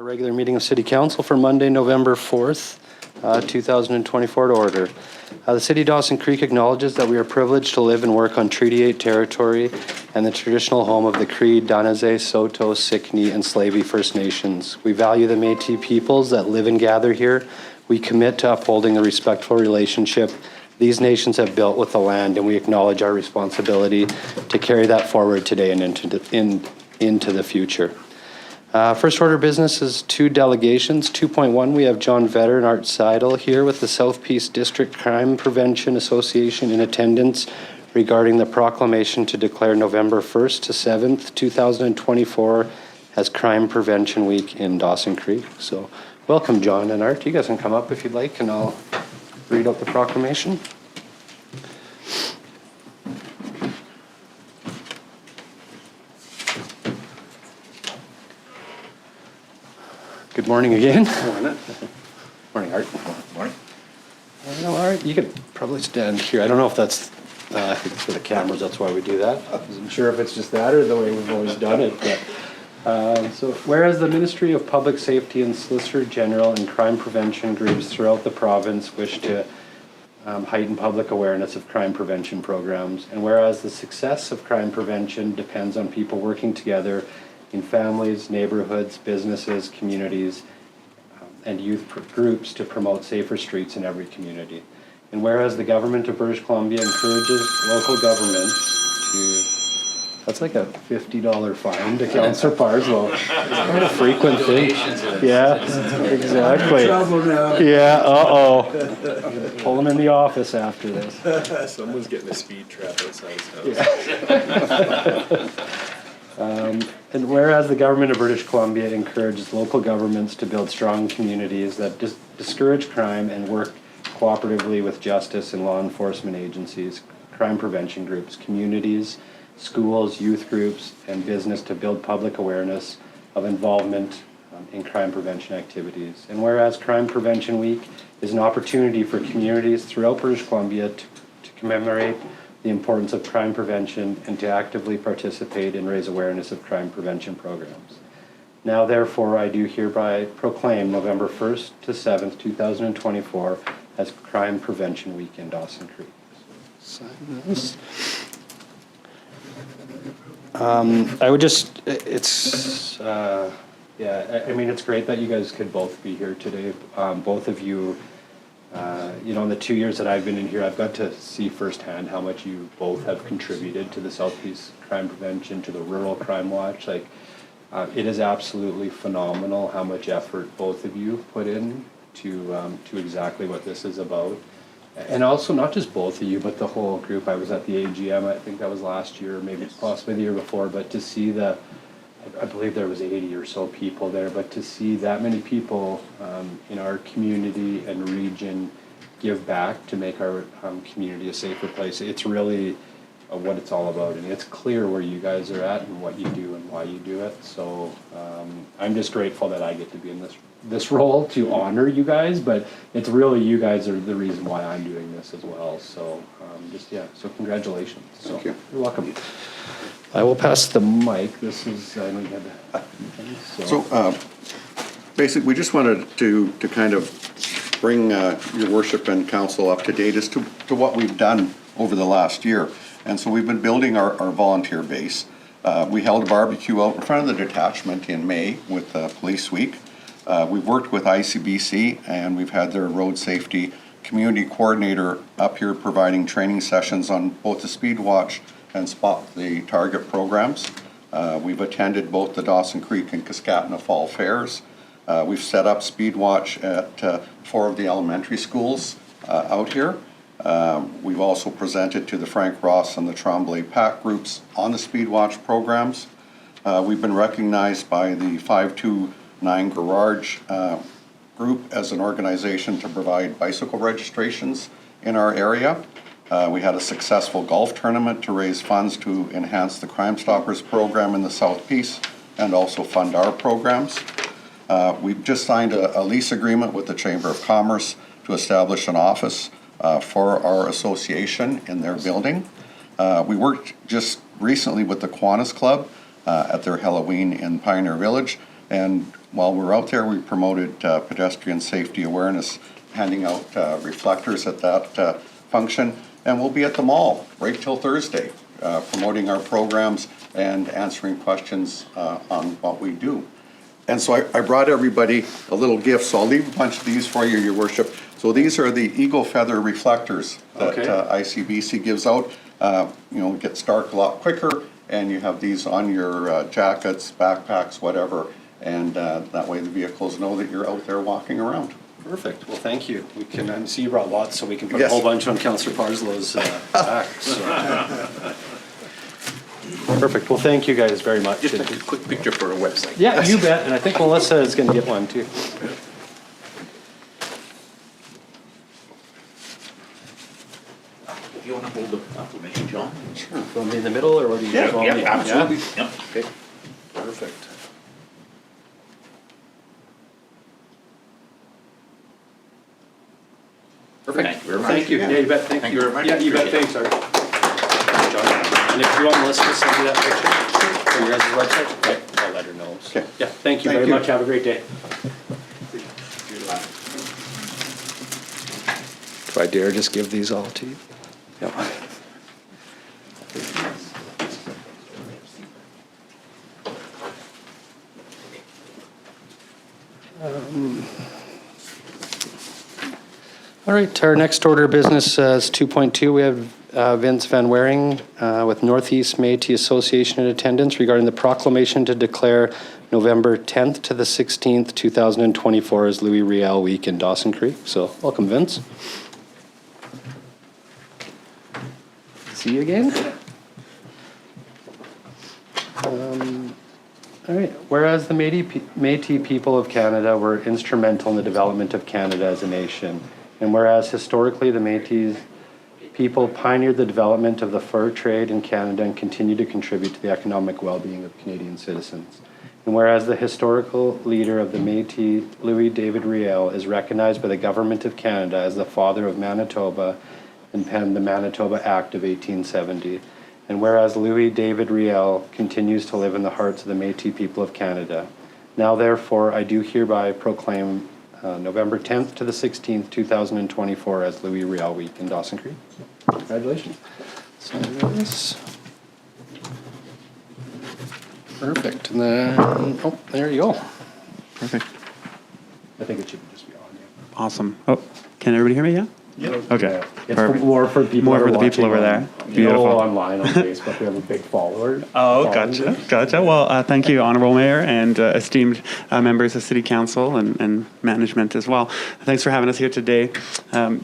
Regular meeting of City Council for Monday, November 4th, 2024 to order. The City of Dawson Creek acknowledges that we are privileged to live and work on Treaty 8 territory and the traditional home of the Cree, Danase, Saulteaux, Siksika, and Slavey First Nations. We value the Metis peoples that live and gather here. We commit to upholding the respectful relationship these nations have built with the land, and we acknowledge our responsibility to carry that forward today and into the future. First order of business is 2 delegations. 2.1, we have John Vetter and Art Seidel here with the South Peace District Crime Prevention Association in attendance regarding the proclamation to declare November 1st to 7th, 2024 as Crime Prevention Week in Dawson Creek. So welcome, John and Art. You guys can come up if you'd like, and I'll read out the proclamation. Good morning again. Morning. Morning, Art. Morning. All right, you could probably stand here. I don't know if that's, I think it's for the cameras, that's why we do that. I wasn't sure if it's just that or the way we've always done it. But, so, whereas the Ministry of Public Safety and Solicitor General and crime prevention groups throughout the province wish to heighten public awareness of crime prevention programs, and whereas the success of crime prevention depends on people working together in families, neighborhoods, businesses, communities, and youth groups to promote safer streets in every community. And whereas the government of British Columbia encourages local governments to, that's like a $50 fine to Councillor Parslow. It's quite a frequent thing. Yeah, exactly. Yeah, pull him in the office after this. Someone's getting a speed trap outside his house. Yeah. And whereas the government of British Columbia encourages local governments to build strong communities that discourage crime and work cooperatively with justice and law enforcement agencies, crime prevention groups, communities, schools, youth groups, and business to build public awareness of involvement in crime prevention activities. And whereas Crime Prevention Week is an opportunity for communities throughout British Columbia to commemorate the importance of crime prevention and to actively participate and raise awareness of crime prevention programs. Now, therefore, I do hereby proclaim November 1st to 7th, 2024 as Crime Prevention Week in Dawson Creek. Sign this. I would just, it's, yeah, I mean, it's great that you guys could both be here today. Both of you, you know, in the 2 years that I've been in here, I've got to see firsthand how much you both have contributed to the Southeast Crime Prevention, to the Rural Crime Watch. Like, it is absolutely phenomenal how much effort both of you put in to exactly what this is about. And also, not just both of you, but the whole group. I was at the AGM, I think that was last year, maybe possibly the year before, but to see I believe there was 80 or so people there, but to see that many people in our community and region give back to make our community a safer place, it's really what it's all about. And it's clear where you guys are at and what you do and why you do it. So I'm just grateful that I get to be in this role to honor you guys, but it's really you guys are the reason why I'm doing this as well. So so congratulations. Thank you. You're welcome. I will pass the mic. This is, I know you had So basically, we just wanted to kind of bring your worship and council up to date as to what we've done over the last year. And so we've been building our volunteer base. We held a barbecue out in front of the detachment in May with Police Week. We've worked with ICBC, and we've had their road safety community coordinator up here providing training sessions on both the Speed Watch and Spot the Target programs. We've attended both the Dawson Creek and Cascatna Fall Fairs. We've set up Speed Watch at 4 of the elementary schools out here. We've also presented to the Frank Ross and the Tremblay PAC groups on the Speed Watch programs. We've been recognized by the 529 Garage group as an organization to provide bicycle registrations in our area. We had a successful golf tournament to raise funds to enhance the Crime Stoppers program in the South Peace and also fund our programs. We've just signed a lease agreement with the Chamber of Commerce to establish an office for our association in their building. We worked just recently with the Kiwanis Club at their Halloween in Pioneer Village, and while we're out there, we promoted pedestrian safety awareness, handing out reflectors at that function. And we'll be at the mall right till Thursday, promoting our programs and answering questions on what we do. And so I brought everybody a little gift, so I'll leave a bunch of these for you, Your Worship. So these are the eagle feather reflectors that ICBC gives out. It gets dark a lot quicker, and you have these on your jackets, backpacks, whatever, and that way the vehicles know that you're out there walking around. Perfect. Well, thank you. We can see you brought lots, so we can put a whole bunch on Councillor Parslow's back. So. Perfect. Well, thank you guys very much. Just a quick picture for our website. Yeah, you bet. And I think Melissa is going to get one too. If you want to hold the proclamation, John. Sure. Want me in the middle, or what do you Yeah, want me? absolutely. Yeah? Okay. Perfect. Perfect. Thank you very much. Thank you. Yeah, you bet. Thank you very much. Yeah, you bet. Appreciate Thanks, Art. And if you want Melissa to send you that picture from your guys' website, okay, I'll let her know. So, Okay. yeah, thank you very much. Have a great day. Do I dare just give these all to you? Yep. All right, our next order of business is 2.2. We have Vince Van Wieringen with Northeast Métis Association in attendance regarding the proclamation to declare November 10th to the 16th, 2024 as Louis Riel Week in Dawson Creek. So welcome, Vince. See you again. All right, whereas the Métis people of Canada were instrumental in the development of Canada as a nation, and whereas historically the Métis people pioneered the development of the fur trade in Canada and continue to contribute to the economic well-being of Canadian citizens. And whereas the historical leader of the Métis, Louis David Riel, is recognized by the Government of Canada as the father of Manitoba and penned the Manitoba Act of 1870. And whereas Louis David Riel continues to live in the hearts of the Métis people of Canada. Now therefore I do hereby proclaim November 10th to the 16th, 2024 as Louis Riel Week in Dawson Creek. Congratulations. So this. Perfect. And then, oh, there you go. Perfect. I think it should just be on you. Awesome. Oh, can everybody hear me? Yeah? Yep. Okay. It's Perfect. more for people. More that are for the people watching over on, there. Beautiful. Online on Facebook, we have a big follower. Oh, gotcha. Well, thank you, Honourable Mayor, and esteemed members of City Council and management as well. Thanks for having us here today.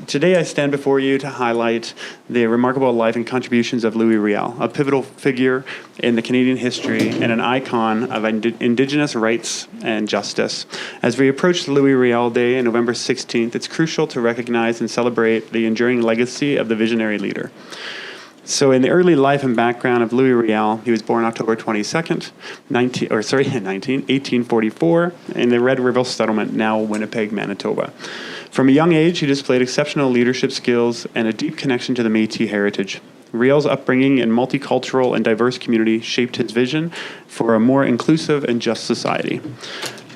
Today I stand before you to highlight the remarkable life and contributions of Louis Riel, a pivotal figure in the Canadian history and an icon of Indigenous rights and justice. As we approach Louis Riel Day on November 16th, it's crucial to recognize and celebrate the enduring legacy of the visionary leader. So in the early life and background of Louis Riel, he was born October 22nd, 1844 in the Red River Settlement, now Winnipeg, Manitoba. From a young age, he displayed exceptional leadership skills and a deep connection to the Métis heritage. Riel's upbringing in multicultural and diverse community shaped his vision for a more inclusive and just society.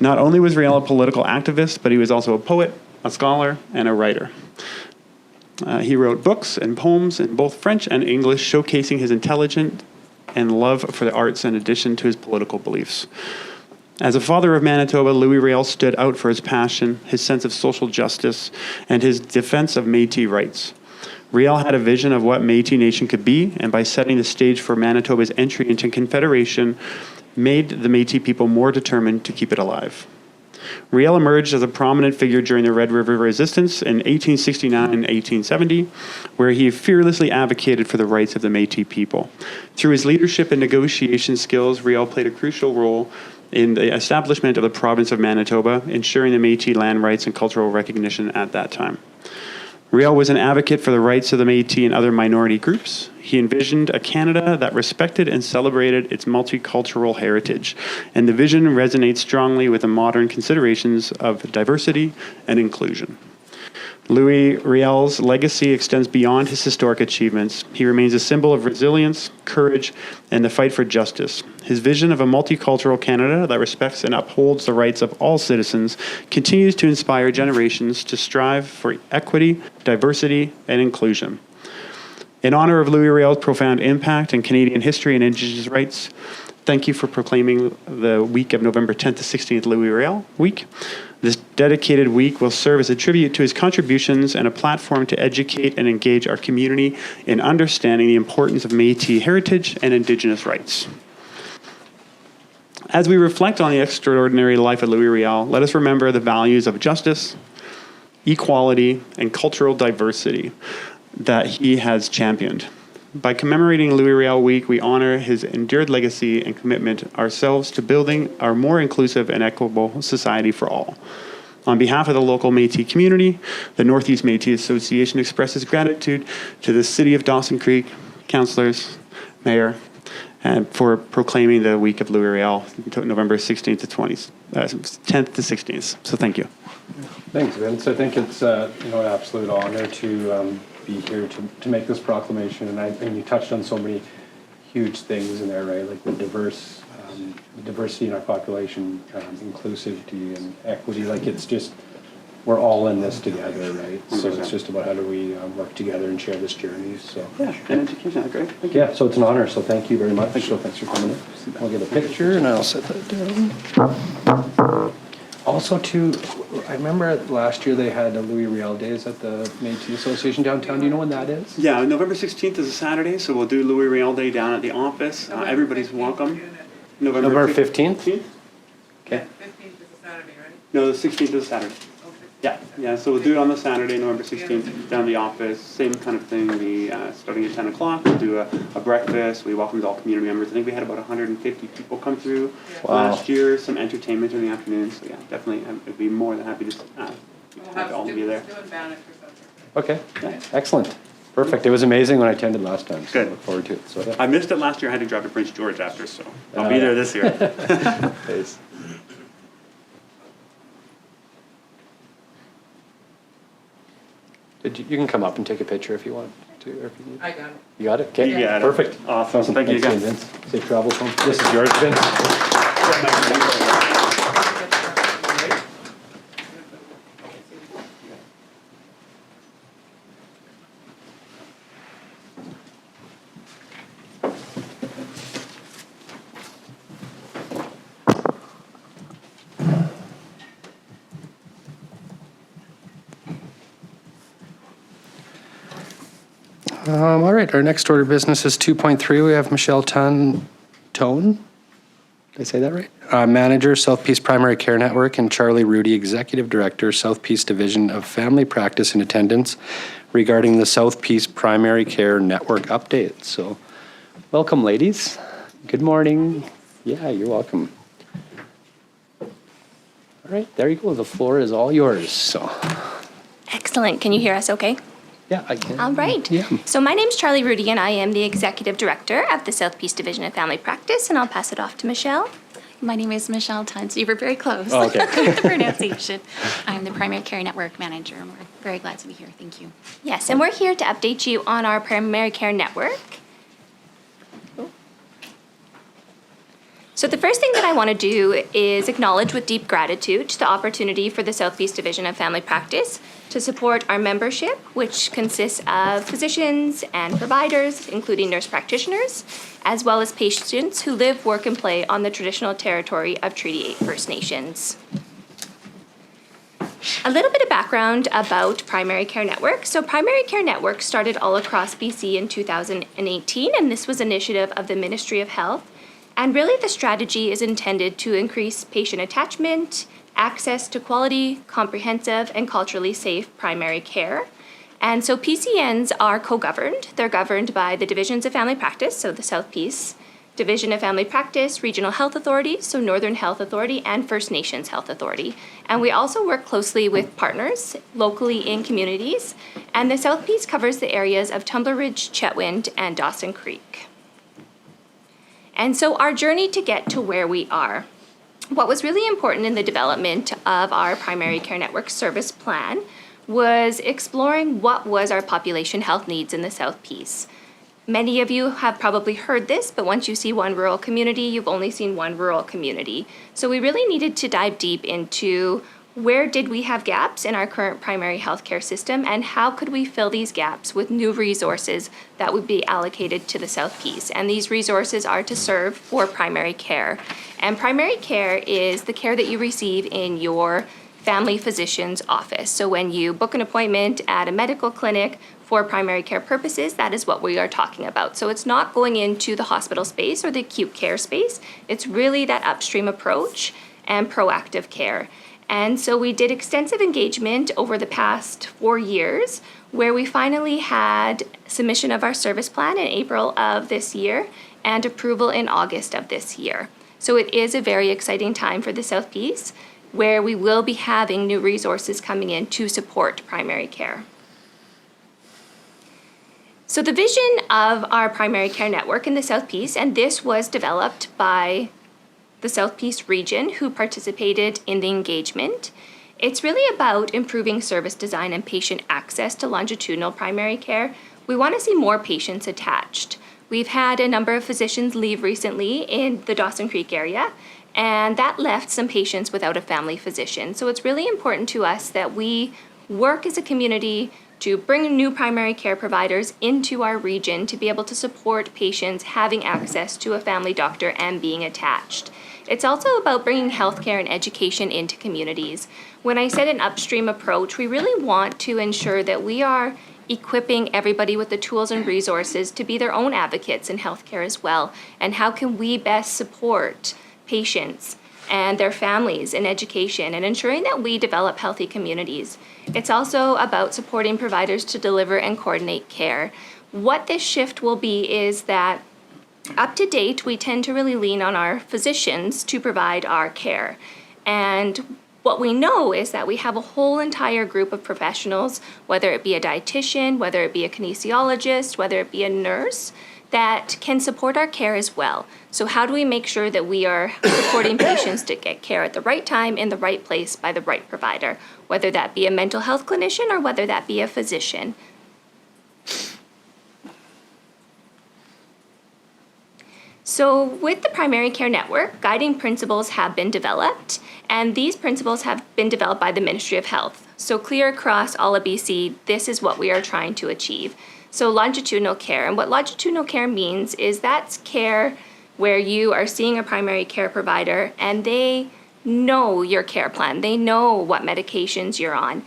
Not only was Riel a political activist, but he was also a poet, a scholar, and a writer. He wrote books and poems in both French and English, showcasing his intelligence and love for the arts in addition to his political beliefs. As a father of Manitoba, Louis Riel stood out for his passion, his sense of social justice, and his defense of Métis rights. Riel had a vision of what Métis Nation could be, and by setting the stage for Manitoba's entry into Confederation, made the Métis people more determined to keep it alive. Riel emerged as a prominent figure during the Red River Resistance in 1869 and 1870, where he fearlessly advocated for the rights of the Métis people. Through his leadership and negotiation skills, Riel played a crucial role in the establishment of the province of Manitoba, ensuring the Métis land rights and cultural recognition at that time. Riel was an advocate for the rights of the Métis and other minority groups. He envisioned a Canada that respected and celebrated its multicultural heritage, and the vision resonates strongly with the modern considerations of diversity and inclusion. Louis Riel's legacy extends beyond his historic achievements. He remains a symbol of resilience, courage, and the fight for justice. His vision of a multicultural Canada that respects and upholds the rights of all citizens continues to inspire generations to strive for equity, diversity, and inclusion. In honor of Louis Riel's profound impact in Canadian history and Indigenous rights, thank you for proclaiming the week of November 10th to 16th Louis Riel Week. This dedicated week will serve as a tribute to his contributions and a platform to educate and engage our community in understanding the importance of Métis heritage and Indigenous rights. As we reflect on the extraordinary life of Louis Riel, let us remember the values of justice, equality, and cultural diversity that he has championed. By commemorating Louis Riel Week, we honor his endured legacy and commitment ourselves to building a more inclusive and equitable society for all. On behalf of the local Métis community, the Northeast Métis Association expresses gratitude to the City of Dawson Creek, councillors, mayor, and for proclaiming the week of Louis Riel, November 16th to 10th to 16th. So thank you. Thanks, Vince. I think it's an absolute honor to be here to make this proclamation, and you touched on so many huge things in there, right? Like the diversity in our population, inclusivity and equity. Like it's just, we're all in this together, right? So it's just about how do we work together and share this journey. So Yeah, and education, great. Thank you. yeah, so it's an honor. So thank you very much. So thanks for coming in. I'll get a picture and I'll set that down. Also, too, I remember last year they had a Louis Riel Days at the Métis Association downtown. Do you know when that is? Yeah, November 16th is a Saturday, so we'll do Louis Riel Day down at the office. Everybody's welcome. November 15th? Okay. 15th is a Saturday, right? No, the 16th is Saturday. Yeah, so we'll do it on the Saturday, November 16th, down the office. Same kind of thing. We starting at 10 o'clock. We'll do a breakfast. We welcomed all community members. I think we had about 150 people come through last year. Some entertainment in the afternoon. So yeah, definitely, I'd be more than happy to have all of you there. Okay, yeah. Excellent. Perfect. It was amazing when I attended last time. So Good. I look forward to it. So, yeah. I missed it last year. I had to drive to Prince George after, so I'll be there this year. Thanks. You can come up and take a picture if you want to, or if you need. I got it. You got it? Okay. You got it. Perfect. Awesome. Thank you Thanks, again. Vince. Safe travels home. This is yours, Vince. All right, our next order of business is 2.3. We have Michelle Tonn, did I say that right? Manager, South Peace Primary Care Network, and Charleigh Rudy, Executive Director, South Peace Division of Family Practice, in attendance regarding the South Peace Primary Care Network update. So welcome, ladies. Good morning. Yeah, you're welcome. All right, there you go. The floor is all yours. So. Excellent. Can you hear us okay? Yeah, I can. All right. Yeah. So my name's Charleigh Rudy, and I am the Executive Director of the South Peace Division of Family Practice, and I'll pass it off to Michelle. My name is Michelle Tonn, so you were very close Oh, okay. with the pronunciation. I'm the Primary Care Network Manager, and we're very glad to be here. Thank you. Yes, and we're here to update you on our primary care network. So the first thing that I want to do is acknowledge with deep gratitude the opportunity for the South Peace Division of Family Practice to support our membership, which consists of physicians and providers, including nurse practitioners, as well as patients who live, work, and play on the traditional territory of Treaty 8 First Nations. A little bit of background about Primary Care Network. So Primary Care Network started all across BC in 2018, and this was an initiative of the Ministry of Health. And really the strategy is intended to increase patient attachment, access to quality, comprehensive, and culturally safe primary care. And so PCNs are co-governed. They're governed by the Divisions of Family Practice, so the South Peace Division of Family Practice, Regional Health Authority, so Northern Health Authority, and First Nations Health Authority. And we also work closely with partners locally in communities. And the South Peace covers the areas of Tumbler Ridge, Chetwynd, and Dawson Creek. And so our journey to get to where we are. What was really important in the development of our primary care network service plan was exploring what was our population health needs in the South Peace. Many of you have probably heard this, but once you see one rural community, you've only seen one rural community. So we really needed to dive deep into where did we have gaps in our current primary healthcare system, and how could we fill these gaps with new resources that would be allocated to the South Peace. And these resources are to serve for primary care. And primary care is the care that you receive in your family physician's office. So when you book an appointment at a medical clinic for primary care purposes, that is what we are talking about. So it's not going into the hospital space or the acute care space. It's really that upstream approach and proactive care. And so we did extensive engagement over the past 4 years, where we finally had submission of our service plan in April of this year and approval in August of this year. So it is a very exciting time for the South Peace, where we will be having new resources coming in to support primary care. So the vision of our primary care network in the South Peace, and this was developed by the South Peace region who participated in the engagement. It's really about improving service design and patient access to longitudinal primary care. We want to see more patients attached. We've had a number of physicians leave recently in the Dawson Creek area, and that left some patients without a family physician. So it's really important to us that we work as a community to bring new primary care providers into our region to be able to support patients having access to a family doctor and being attached. It's also about bringing healthcare and education into communities. When I said an upstream approach, we really want to ensure that we are equipping everybody with the tools and resources to be their own advocates in healthcare as well. And how can we best support patients and their families in education and ensuring that we develop healthy communities. It's also about supporting providers to deliver and coordinate care. What this shift will be is that up to date, we tend to really lean on our physicians to provide our care. And what we know is that we have a whole entire group of professionals, whether it be a dietitian, whether it be a kinesiologist, whether it be a nurse, that can support our care as well. So how do we make sure that we are supporting patients to get care at the right time, in the right place, by the right provider, whether that be a mental health clinician or whether that be a physician? So with the primary care network, guiding principles have been developed, and these principles have been developed by the Ministry of Health. So clear across all of BC, this is what we are trying to achieve. So longitudinal care, and what longitudinal care means is that's care where you are seeing a primary care provider and they know your care plan, they know what medications you're on,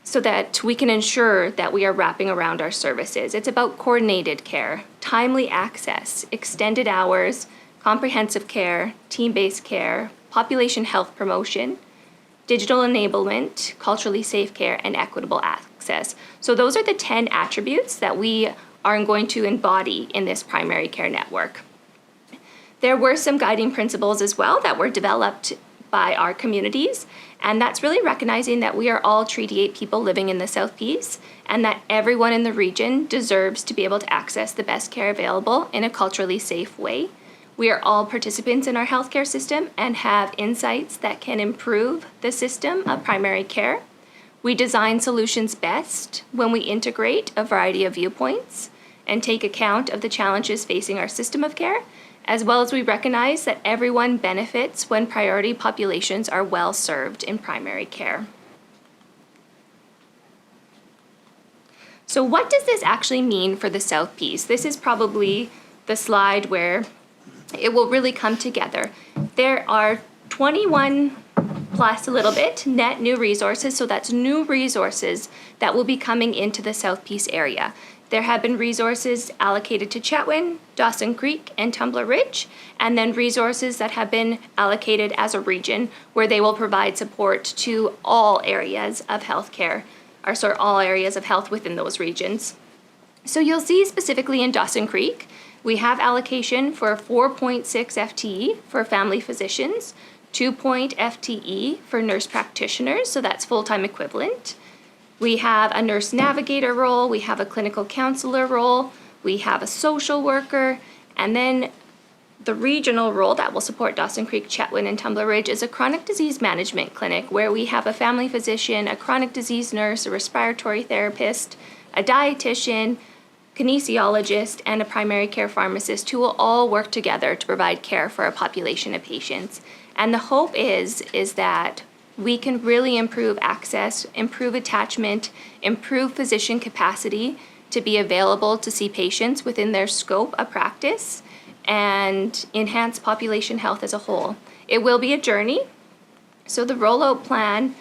so that we can ensure that we are wrapping around our services. It's about coordinated care, timely access, extended hours, comprehensive care, team-based care, population health promotion, digital enablement, culturally safe care, and equitable access. So those are the 10 attributes that we are going to embody in this primary care network. There were some guiding principles as well that were developed by our communities, and that's really recognizing that we are all Treaty 8 people living in the South Peace, and that everyone in the region deserves to be able to access the best care available in a culturally safe way. We are all participants in our healthcare system and have insights that can improve the system of primary care. We design solutions best when we integrate a variety of viewpoints and take account of the challenges facing our system of care, as well as we recognize that everyone benefits when priority populations are well served in primary care. So what does this actually mean for the South Peace? This is probably the slide where it will really come together. There are 21 plus a little bit net new resources, so that's new resources that will be coming into the South Peace area. There have been resources allocated to Chetwynd, Dawson Creek, and Tumbler Ridge, and then resources that have been allocated as a region where they will provide support to all areas of healthcare, or all areas of health within those regions. So you'll see specifically in Dawson Creek, we have allocation for 4.6 FTE for family physicians, 2 FTE for nurse practitioners, so that's full-time equivalent. We have a nurse navigator role, we have a clinical counselor role, we have a social worker, and then the regional role that will support Dawson Creek, Chetwynd, and Tumbler Ridge is a chronic disease management clinic where we have a family physician, a chronic disease nurse, a respiratory therapist, a dietitian, kinesiologist, and a primary care pharmacist who will all work together to provide care for a population of patients. And the hope is that we can really improve access, improve attachment, improve physician capacity to be available to see patients within their scope of practice, and enhance population health as a whole. It will be a journey. So the rollout plan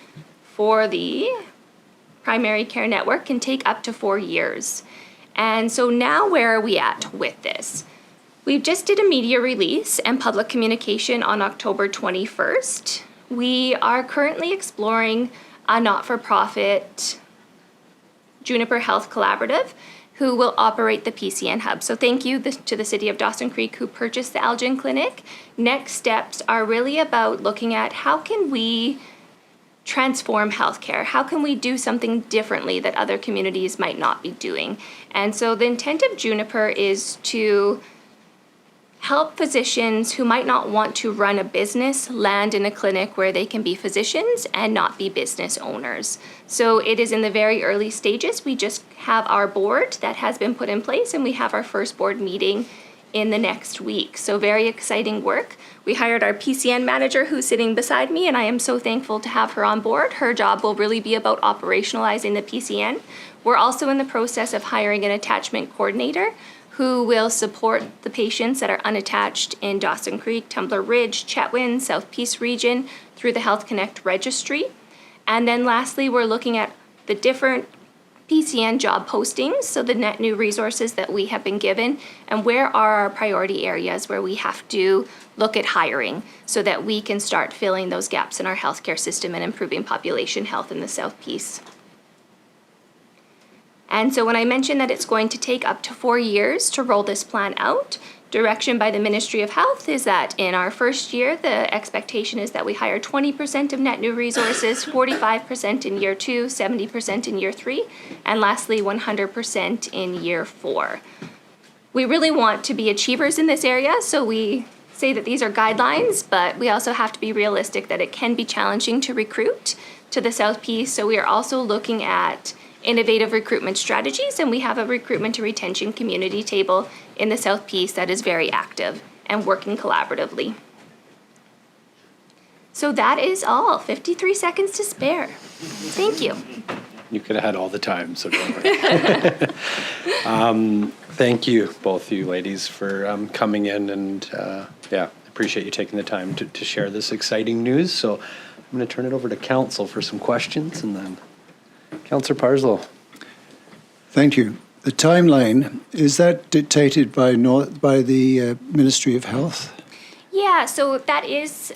for the primary care network can take up to 4 years. And so now where are we at with this? We just did a media release and public communication on October 21st. We are currently exploring a not-for-profit Juniper Health Collaborative who will operate the PCN hub. So thank you to the City of Dawson Creek who purchased the Elgin Clinic. Next steps are really about looking at how can we transform healthcare? How can we do something differently that other communities might not be doing? And so the intent of Juniper is to help physicians who might not want to run a business land in a clinic where they can be physicians and not be business owners. So it is in the very early stages. We just have our board that has been put in place, and we have our first board meeting in the next week. So very exciting work. We hired our PCN manager who's sitting beside me, and I am so thankful to have her on board. Her job will really be about operationalizing the PCN. We're also in the process of hiring an attachment coordinator who will support the patients that are unattached in Dawson Creek, Tumbler Ridge, Chetwynd, South Peace region through the Health Connect registry. And then lastly, we're looking at the different PCN job postings, so the net new resources that we have been given, and where are our priority areas where we have to look at hiring so that we can start filling those gaps in our healthcare system and improving population health in the South Peace. And so when I mentioned that it's going to take up to 4 years to roll this plan out, direction by the Ministry of Health is that in our first year, the expectation is that we hire 20% of net new resources, 45% in year 2, 70% in year 3, and lastly, 100% in year 4. We really want to be achievers in this area, so we say that these are guidelines, but we also have to be realistic that it can be challenging to recruit to the South Peace. So we are also looking at innovative recruitment strategies, and we have a recruitment and retention community table in the South Peace that is very active and working collaboratively. So that is all. 53 seconds to spare. Thank you. You could have had all the time, so don't worry. Thank you, both of you ladies, for coming in, and appreciate you taking the time to share this exciting news. So I'm going to turn it over to Council for some questions, and then Councillor Parslow. Thank you. The timeline, is that dictated by the Ministry of Health? Yeah, so that is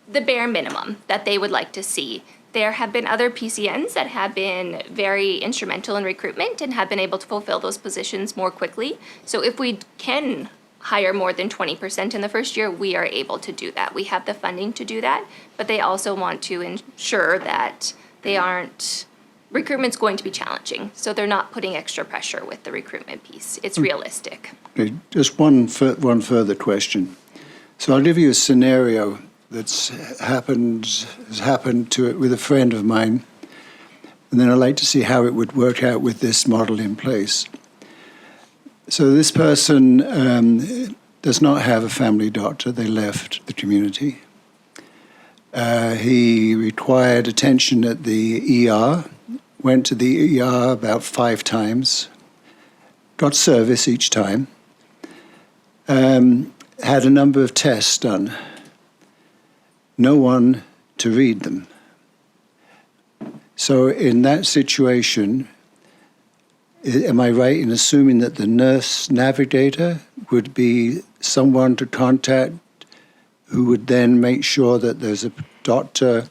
the bare minimum that they would like to see. There have been other PCNs that have been very instrumental in recruitment and have been able to fulfill those positions more quickly. So if we can hire more than 20% in the first year, we are able to do that. We have the funding to do that, but they also want to ensure that recruitment's going to be challenging, so they're not putting extra pressure with the recruitment piece. It's realistic. Okay, just one further question. So I'll give you a scenario has happened with a friend of mine, and then I'd like to see how it would work out with this model in place. So this person does not have a family doctor. They left the community. He required attention at the ER, went to the ER about 5 times, got service each time, had a number of tests done, no one to read them. So in that situation, am I right in assuming that the nurse navigator would be someone to contact who would then make sure that there's a doctor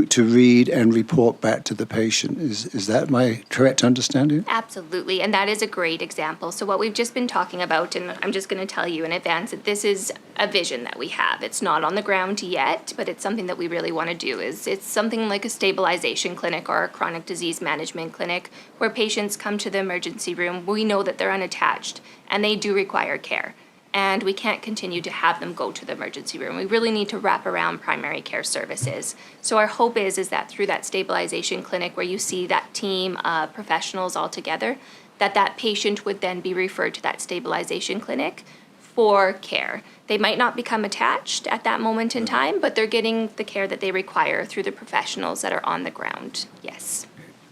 to read and report back to the patient? Is that my correct understanding? Absolutely, and that is a great example. So what we've just been talking about, and I'm just going to tell you in advance that this is a vision that we have. It's not on the ground yet, but it's something that we really want to do. It's something like a stabilization clinic or a chronic disease management clinic where patients come to the emergency room. We know that they're unattached and they do require care. and we can't continue to have them go to the emergency room. We really need to wrap around primary care services. So our hope is that through that stabilization clinic where you see that team of professionals all together, that patient would then be referred to that stabilization clinic for care. They might not become attached at that moment in time, but they're getting the care that they require through the professionals that are on the ground. Yes.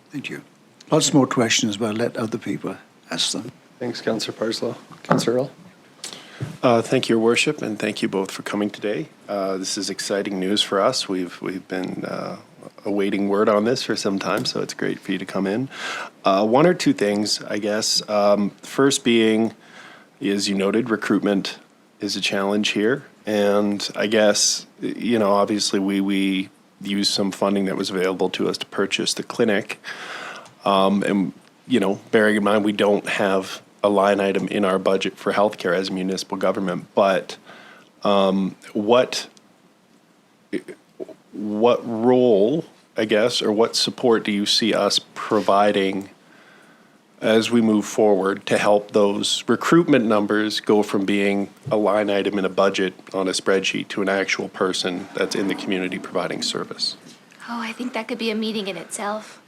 Thank you. Lots more questions, but I'll let other people ask them. Thanks, Councillor Parslow. Councillor Riel. Thank you, Your Worship, and thank you both for coming today. This is exciting news for us. We've been awaiting word on this for some time, so it's great for you to come in. One or two things, I guess. First being, as you noted, recruitment is a challenge here, and I guess, obviously we used some funding that was available to us to purchase the clinic, and bearing in mind we don't have a line item in our budget for healthcare as a municipal government, but what role, I guess, or what support do you see us providing as we move forward to help those recruitment numbers go from being a line item in a budget on a spreadsheet to an actual person that's in the community providing service? Oh, I think that could be a meeting in itself.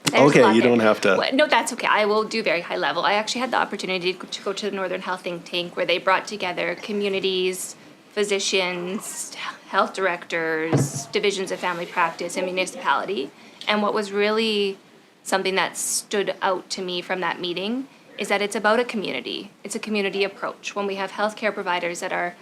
There's a Okay, lot you there. don't have to. No, that's okay. I will do very high level. I actually had the opportunity to go to the Northern Health Think Tank where they brought together communities, physicians, health directors, divisions of family practice, and municipality. And what was really something that stood out to me from that meeting is that it's about a community. It's a community approach. When we have healthcare providers that are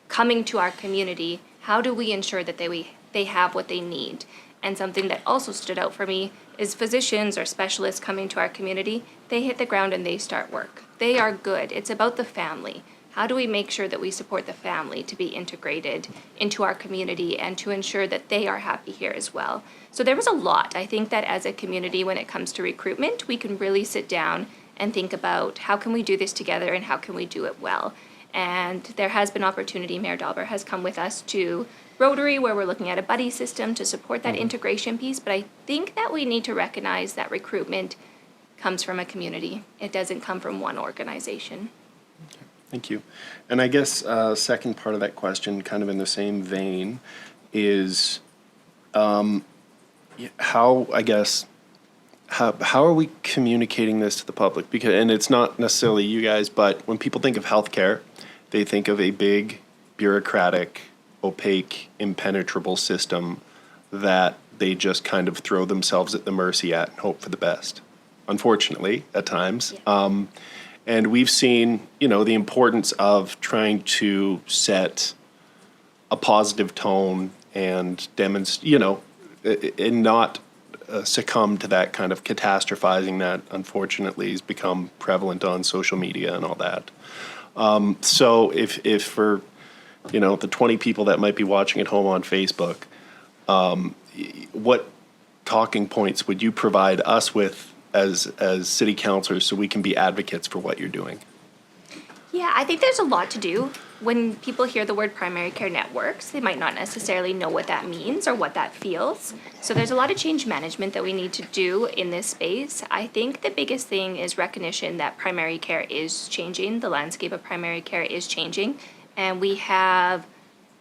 coming to our community, how do we ensure that they have what they need? And something that also stood out for me is physicians or specialists coming to our community, they hit the ground and they start work. They are good. It's about the family. How do we make sure that we support the family to be integrated into our community and to ensure that they are happy here as well? So there was a lot. I think that as a community, when it comes to recruitment, we can really sit down and think about how can we do this together and how can we do it well. And there has been opportunity. Mayor Dauber has come with us to Rotary, where we're looking at a buddy system to support that integration piece. But I think that we need to recognize that recruitment comes from a community. It doesn't come from one organization. Thank you. And I guess second part of that question, kind of in the same vein, is how are we communicating this to the public? Because, and it's not necessarily you guys, but when people think of healthcare, they think of a big, bureaucratic, opaque, impenetrable system that they just kind of throw themselves at the mercy at and hope for the best, unfortunately, at times. Yeah. And we've seen, the importance of trying to set a positive tone and demonstrate, and not succumb to that kind of catastrophizing that unfortunately has become prevalent on social media and all that. So if for, the 20 people that might be watching at home on Facebook, what talking points would you provide us with as city councilors so we can be advocates for what you're doing? Yeah, I think there's a lot to do. When people hear the word primary care networks, they might not necessarily know what that means or what that feels. So there's a lot of change management that we need to do in this space. I think the biggest thing is recognition that primary care is changing. The landscape of primary care is changing. And we have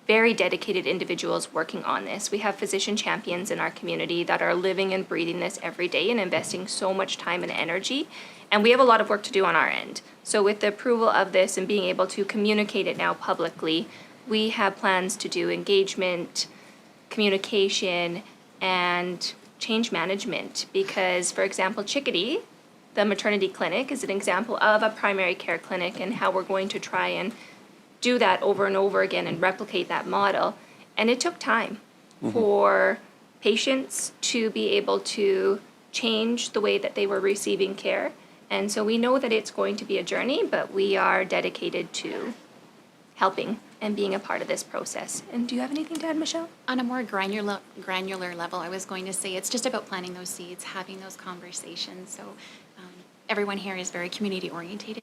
very dedicated individuals working on this. We have physician champions in our community that are living and breathing this every day and investing so much time and energy. And we have a lot of work to do on our end. So with the approval of this and being able to communicate it now publicly, we have plans to do engagement, communication, and change management. Because, for example, Chickadee, the maternity clinic, is an example of a primary care clinic and how we're going to try and do that over and over again and replicate that model. And it took time for patients to be able to change the way that they were receiving care. And so we know that it's going to be a journey, but we are dedicated to helping and being a part of this process. And do you have anything to add, Michelle? On a more granular level, I was going to say it's just about planting those seeds, having those conversations. So everyone here is very community orientated.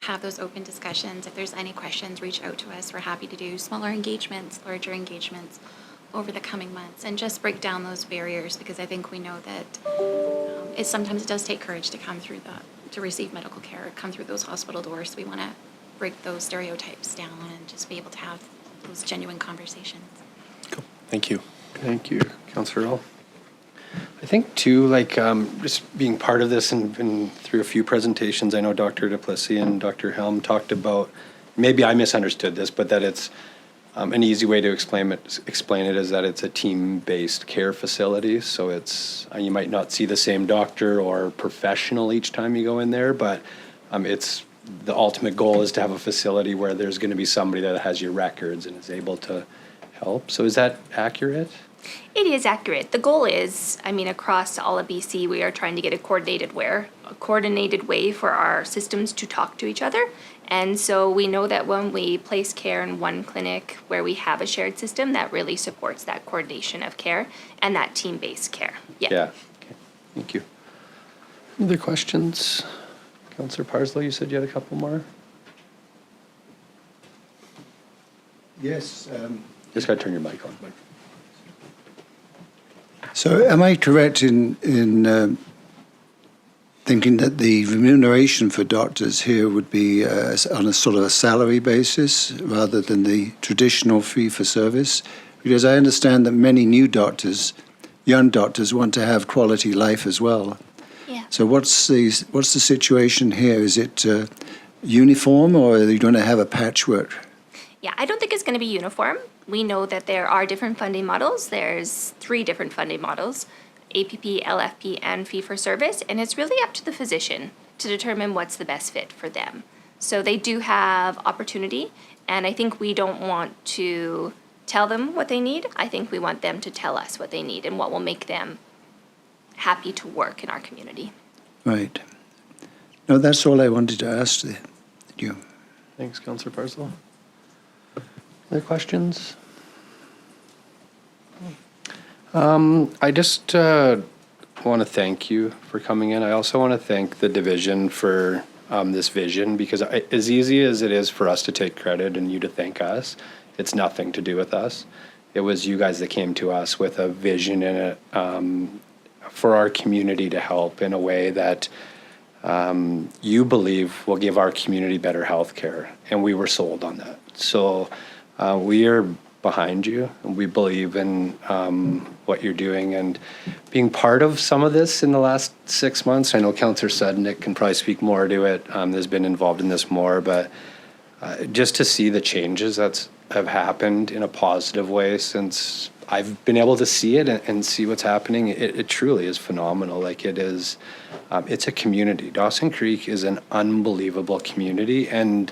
Have those open discussions. If there's any questions, reach out to us. We're happy to do smaller engagements, larger engagements, over the coming months and just break down those barriers, because I think we know that sometimes it does take courage to come through to receive medical care, come through those hospital doors. So we want to break those stereotypes down and just be able to have those genuine conversations. Cool. Thank you. Thank you, Councillor Riel. I think too, like just being part of this and been through a few presentations, I know Dr. Duplessis and Dr. Helm talked about, maybe I misunderstood this, but that it's an easy way to explain it is that it's a team-based care facility. So it's, you might not see the same doctor or professional each time you go in there, but it's, the ultimate goal is to have a facility where there's going to be somebody that has your records and is able to help. So is that accurate? It is accurate. The goal is, I mean, across all of BC, we are trying to get a coordinated way for our systems to talk to each other. And so we know that when we place care in one clinic where we have a shared system, that really supports that coordination of care and that team-based care. Yeah. Okay. Thank you. Other questions? Councillor Parslow, you said you had a couple more? Yes. Just got to turn your mic on. So am I correct in thinking that the remuneration for doctors here would be on a sort of a salary basis rather than the traditional fee for service? Because I understand that many new doctors, young doctors, want to have quality life as well. Yeah. So what's the situation here? Is it uniform, or are you going to have a patchwork? Yeah, I don't think it's going to be uniform. We know that there are different funding models. There's 3 different funding models: APP, LFP, and fee-for-service, and it's really up to the physician to determine what's the best fit for them. So they do have opportunity, and I think we don't want to tell them what they need. I think we want them to tell us what they need and what will make them happy to work in our community. Right. No, that's all I wanted to ask you. Thanks, Councillor Parslow. Other questions? I just want to thank you for coming in. I also want to thank the division for this vision, because as easy as it is for us to take credit and you to thank us, it's nothing to do with us. It was you guys that came to us with a vision in it for our community to help in a way that you believe will give our community better health care, and we were sold on that. So we are behind you, and we believe in what you're doing, and being part of some of this in the last 6 months. I know Councillor Sudnick can probably speak more to it. There's been involved in this more, but just to see the changes that have happened in a positive way since I've been able to see it and see what's happening, it truly is phenomenal. Like, it is, it's a community. Dawson Creek is an unbelievable community, and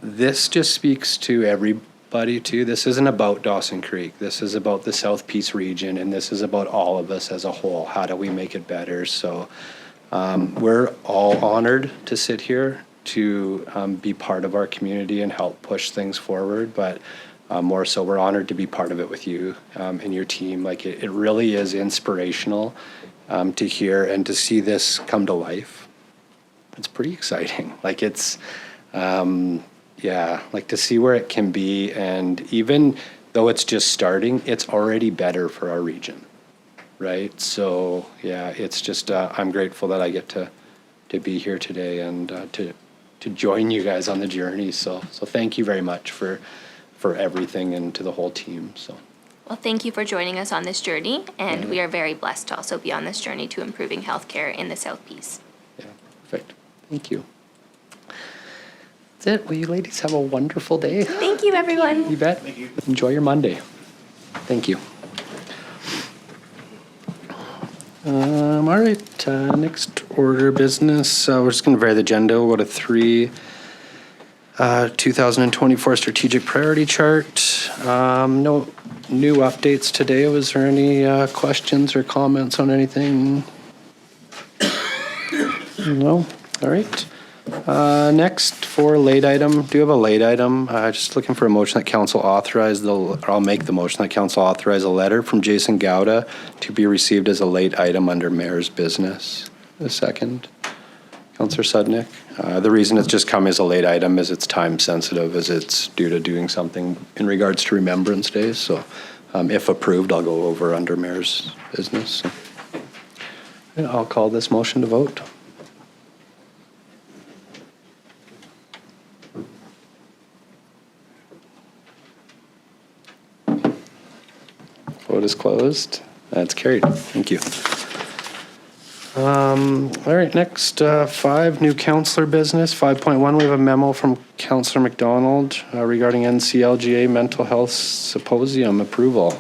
this just speaks to everybody too. This isn't about Dawson Creek. This is about the South Peace region, and this is about all of us as a whole. How do we make it better? So we're all honored to sit here to be part of our community and help push things forward, but more so we're honored to be part of it with you and your team. Like, it really is inspirational to hear and to see this come to life. It's pretty exciting. Like, it's yeah, like to see where it can be, and even though it's just starting, it's already better for our region, right? So yeah, it's just I'm grateful that I get to be here today and to join you guys on the journey. So thank you very much for everything, and to the whole team. So Well, thank you for joining us on this journey, and we are very blessed to also be on this journey to improving healthcare in the South Peace. yeah, perfect. Thank you. That's it. Well, you ladies have a wonderful day. Thank you, everyone. You bet. Thank you. Enjoy your Monday. Thank you. All right, next order of business. We're just going to vary the agenda. We'll go to 3, 2024 strategic priority chart. No new updates today. Was there any questions or comments on anything? No? All right. Next, for late item, do you have a late item? Just looking for a motion that council authorize I'll make the motion that council authorize a letter from Jason Gowda to be received as a late item under mayor's business. A second. Councillor Sudnick. The reason it's just come as a late item is it's time sensitive, as it's due to doing something in regards to Remembrance Days. So If approved, I'll go over under Mayor's business. And I'll call this motion to vote. Vote is closed. That's carried. Thank you. All right, next, 5, new councillor business. 5.1, we have a memo from Councillor MacDonald regarding NCLGA Mental Health Symposium approval.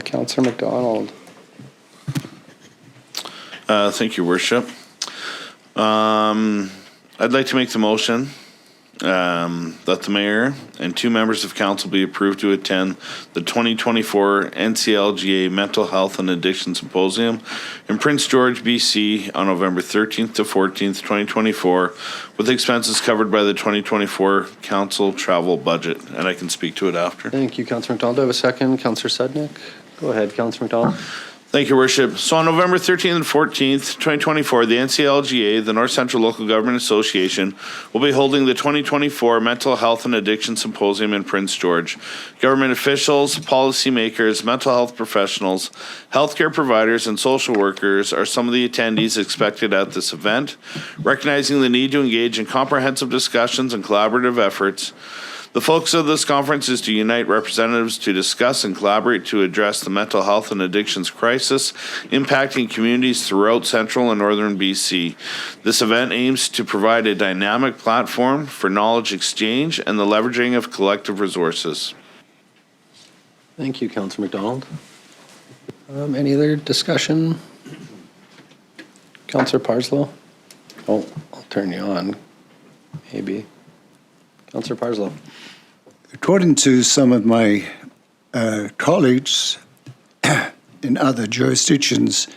Councillor MacDonald. Thank you, Worship. I'd like to make the motion that the mayor and 2 members of council be approved to attend the 2024 NCLGA Mental Health and Addiction Symposium in Prince George, BC on November 13th to 14th, 2024, with expenses covered by the 2024 council travel budget. And I can speak to it after. Thank you, Councillor MacDonald. Do I have a second? Councillor Sudnick. Go ahead, Councillor MacDonald. Thank you, Worship. So on November 13th and 14th, 2024, the NCLGA, the North Central Local Government Association, will be holding the 2024 Mental Health and Addiction Symposium in Prince George. Government officials, policymakers, mental health professionals, healthcare providers, and social workers are some of the attendees expected at this event, recognizing the need to engage in comprehensive discussions and collaborative efforts. The focus of this conference is to unite representatives to discuss and collaborate to address the mental health and addictions crisis impacting communities throughout central and northern BC. This event aims to provide a dynamic platform for knowledge exchange and the leveraging of collective resources. Thank you, Councillor MacDonald. Any other discussion? Councillor Parslow? Oh, I'll turn you on. Maybe. Councillor Parslow. According to some of my colleagues in other jurisdictions,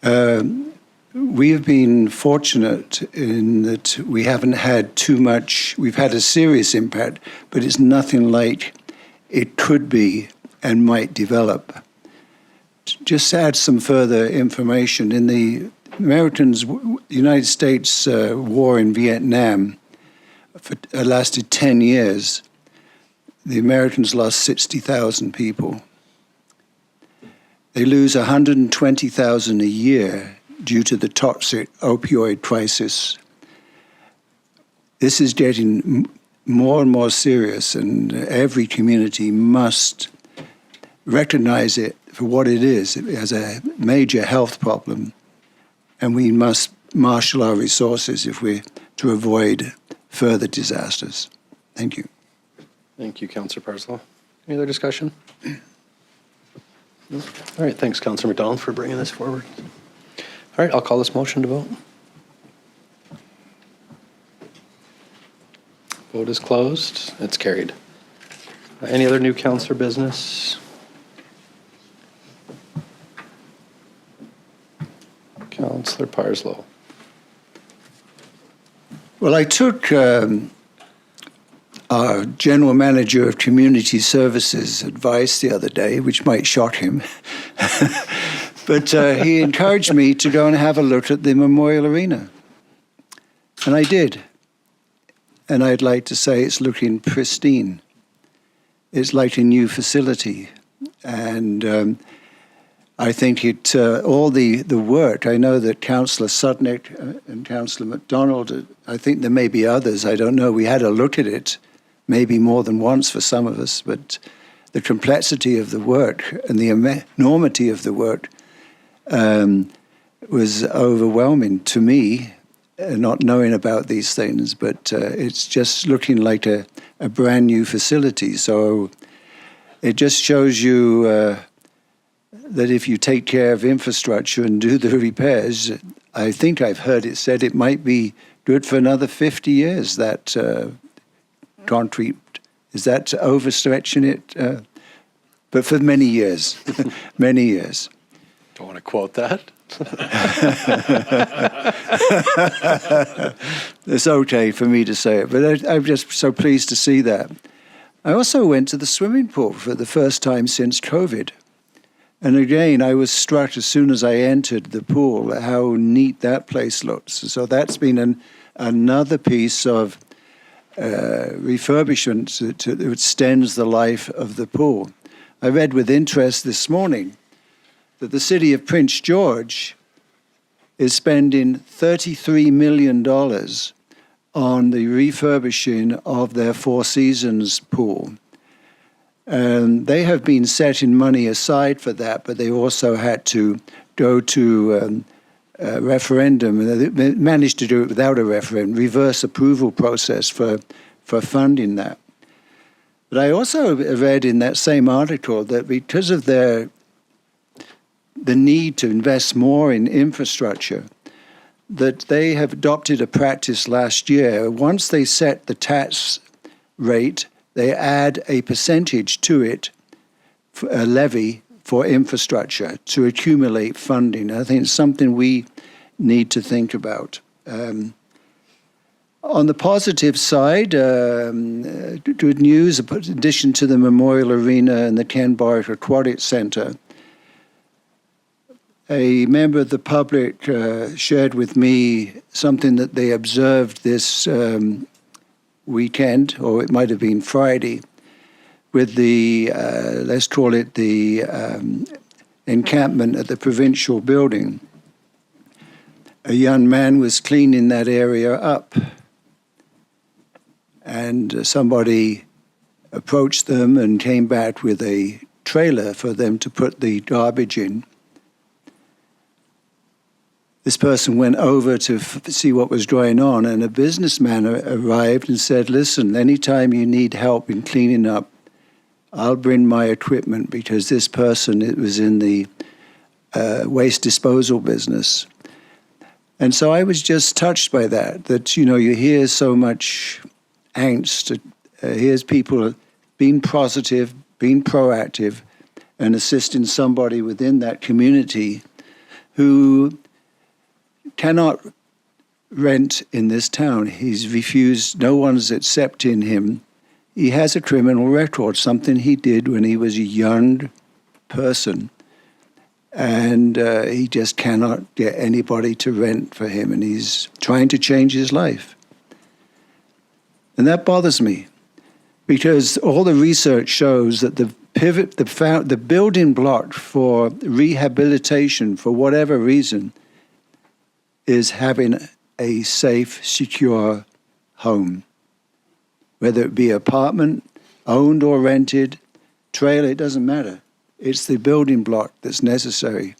we have been fortunate in that we haven't had too much. We've had a serious impact, but it's nothing like it could be and might develop. Just to add some further information, in the United States war in Vietnam, lasted 10 years. The Americans lost 60,000 people. They lose 120,000 a year due to the toxic opioid crisis. This is getting more and more serious, and every community must recognize it for what it is, as a major health problem, and we must marshal our resources if we're to avoid further disasters. Thank you. Thank you, Councillor Parslow. Any other discussion? No? All right, thanks, Councillor MacDonald, for bringing this forward. All right, I'll call this motion to vote. Vote is closed. It's carried. Any other new councillor business? Councillor Parslow. Well, I took our General Manager of Community Services advice the other day, which might shock him. But he encouraged me to go and have a look at the Memorial Arena. And I did. And I'd like to say it's looking pristine. It's like a new facility. And I think it all the work, I know that Councillor Sudnick and Councillor MacDonald, I think there may be others, I don't know, we had a look at it, maybe more than once for some of us, but the complexity of the work and the enormity of the work was overwhelming to me, not knowing about these things, but it's just looking like a brand new facility. So it just shows you that if you take care of infrastructure and do the repairs, I think I've heard it said it might be good for another 50 years, that concrete. Is that overstretching it? But for many years, many years. Don't want to quote that. It's okay for me to say it, but I'm just so pleased to see that. I also went to the swimming pool for the first time since COVID. And again, I was struck as soon as I entered the pool at how neat that place looks. So that's been another piece of refurbishment that extends the life of the pool. I read with interest this morning that the city of Prince George is spending $33 million on the refurbishing of their Four Seasons pool. And they have been setting money aside for that, but they also had to go to a referendum, and they managed to do it without a referendum, reverse approval process for funding that. But I also read in that same article that because of the need to invest more in infrastructure, that they have adopted a practice last year. Once they set the tax rate, they add a percentage to it, a levy for infrastructure to accumulate funding. I think it's something we need to think about. On the positive side, good news, in addition to the Memorial Arena and the Ken Barrett Aquatic Centre, a member of the public shared with me something that they observed this weekend, or it might have been Friday, with the, let's call it the encampment at the provincial building. A young man was cleaning that area up, and somebody approached them and came back with a trailer for them to put the garbage in. This person went over to see what was going on, and a businessman arrived and said, listen, anytime you need help in cleaning up, I'll bring my equipment, because this person, it was in the waste disposal business. And so I was just touched by that, you hear so much angst. Here's people being positive, being proactive, and assisting somebody within that community who cannot rent in this town. He's refused, no one's accepting him. He has a criminal record, something he did when he was a young person. And he just cannot get anybody to rent for him, and he's trying to change his life. And that bothers me, because all the research shows that the building block for rehabilitation, for whatever reason, is having a safe, secure home. Whether it be apartment, owned or rented, trailer, it doesn't matter. It's the building block that's necessary.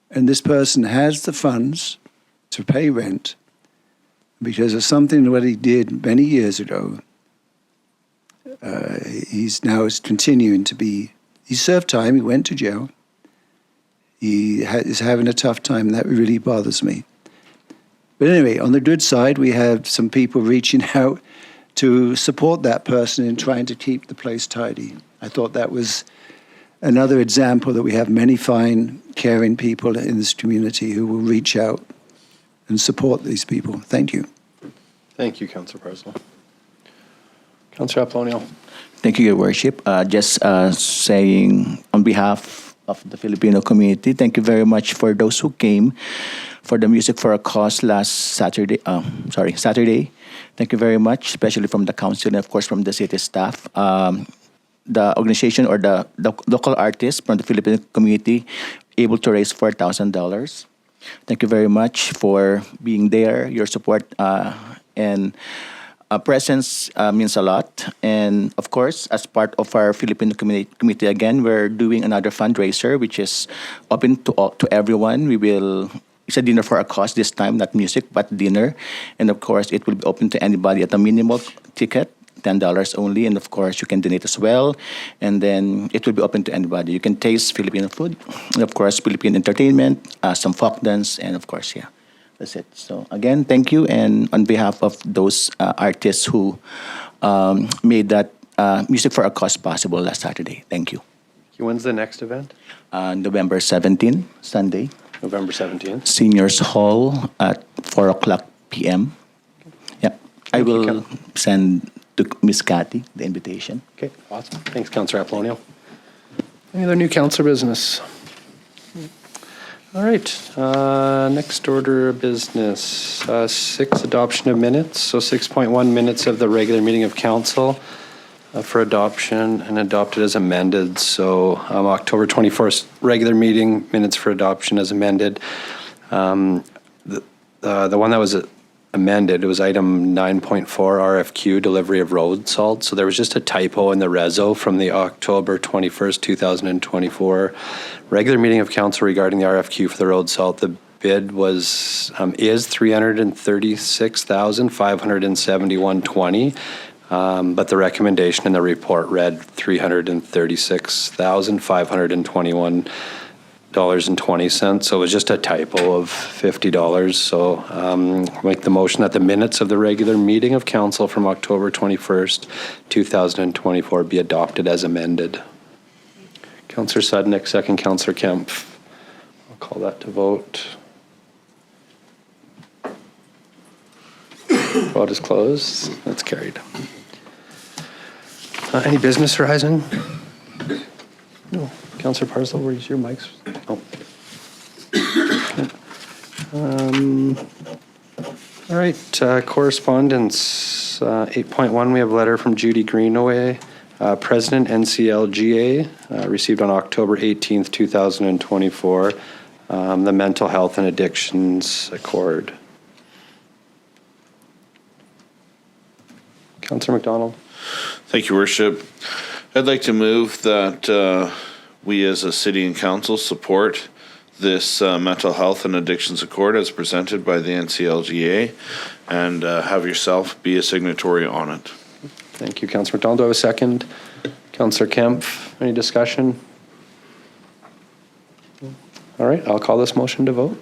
And this person has the funds to pay rent because of something that he did many years ago. He's now continuing to be, he served time, he went to jail. He is having a tough time, and that really bothers me. But anyway, on the good side, we have some people reaching out to support that person in trying to keep the place tidy. I thought that was another example that we have many fine, caring people in this community who will reach out and support these people. Thank you. Thank you, Councillor Parslow. Councillor Apollonial. Thank you, Your Worship. Just saying on behalf of the Filipino community, thank you very much for those who came for the Music for a Cause last Saturday. Thank you very much, especially from the council and of course from the city staff. The organization or the local artists from the Filipino community able to raise $4,000. Thank you very much for being there. Your support and presence means a lot. And of course, as part of our Filipino community again, we're doing another fundraiser which is open to everyone. It's a dinner for a cause this time, not music, but dinner. And of course, it will be open to anybody at a minimal ticket, $10 only. And of course, you can donate as well. And then it will be open to anybody. You can taste Filipino food, and of course, Filipino entertainment, some folk dance, and of course, yeah, that's it. So again, thank you. And on behalf of those artists who made that Music for a Cause possible last Saturday, thank you. When's the next event? November 17, Sunday. November 17th. Seniors Hall at 4 o'clock p.m. Yeah, I will send to Miss Cathy the invitation. Okay, awesome. Thanks, Councillor Apollonial. Any other new councillor business? All right, next order of business, 6, adoption of minutes. So 6.1, minutes of the regular meeting of council for adoption and adopted as amended. So October 21st, regular meeting minutes for adoption as amended. The one that was amended, it was item 9.4, RFQ, delivery of road salt. So there was just a typo in the reso from the October 21st, 2024 regular meeting of council regarding the RFQ for the road salt. The bid was is $336,571.20, but the recommendation in the report read $336,521.20. So it was just a typo of $50. So make the motion that the minutes of the regular meeting of council from October 21st, 2024 be adopted as amended. Councillor Sudnick, second. Councillor Kemp. I'll call that to vote. Vote is closed. That's carried. Any business arising? No. Councillor Parslow, where's your mics? Oh. All right, correspondence. 8.1, we have a letter from Judy Greenaway, President, NCLGA, received on October 18th, 2024, the Mental Health and Addictions Accord. Councillor MacDonald. Thank you, Worship. I'd like to move that we as a city and council support this Mental Health and Addictions Accord as presented by the NCLGA and have yourself be a signatory on it. Thank you, Councillor MacDonald. Do I have a second? Councillor Kemp, any discussion? All right, I'll call this motion to vote.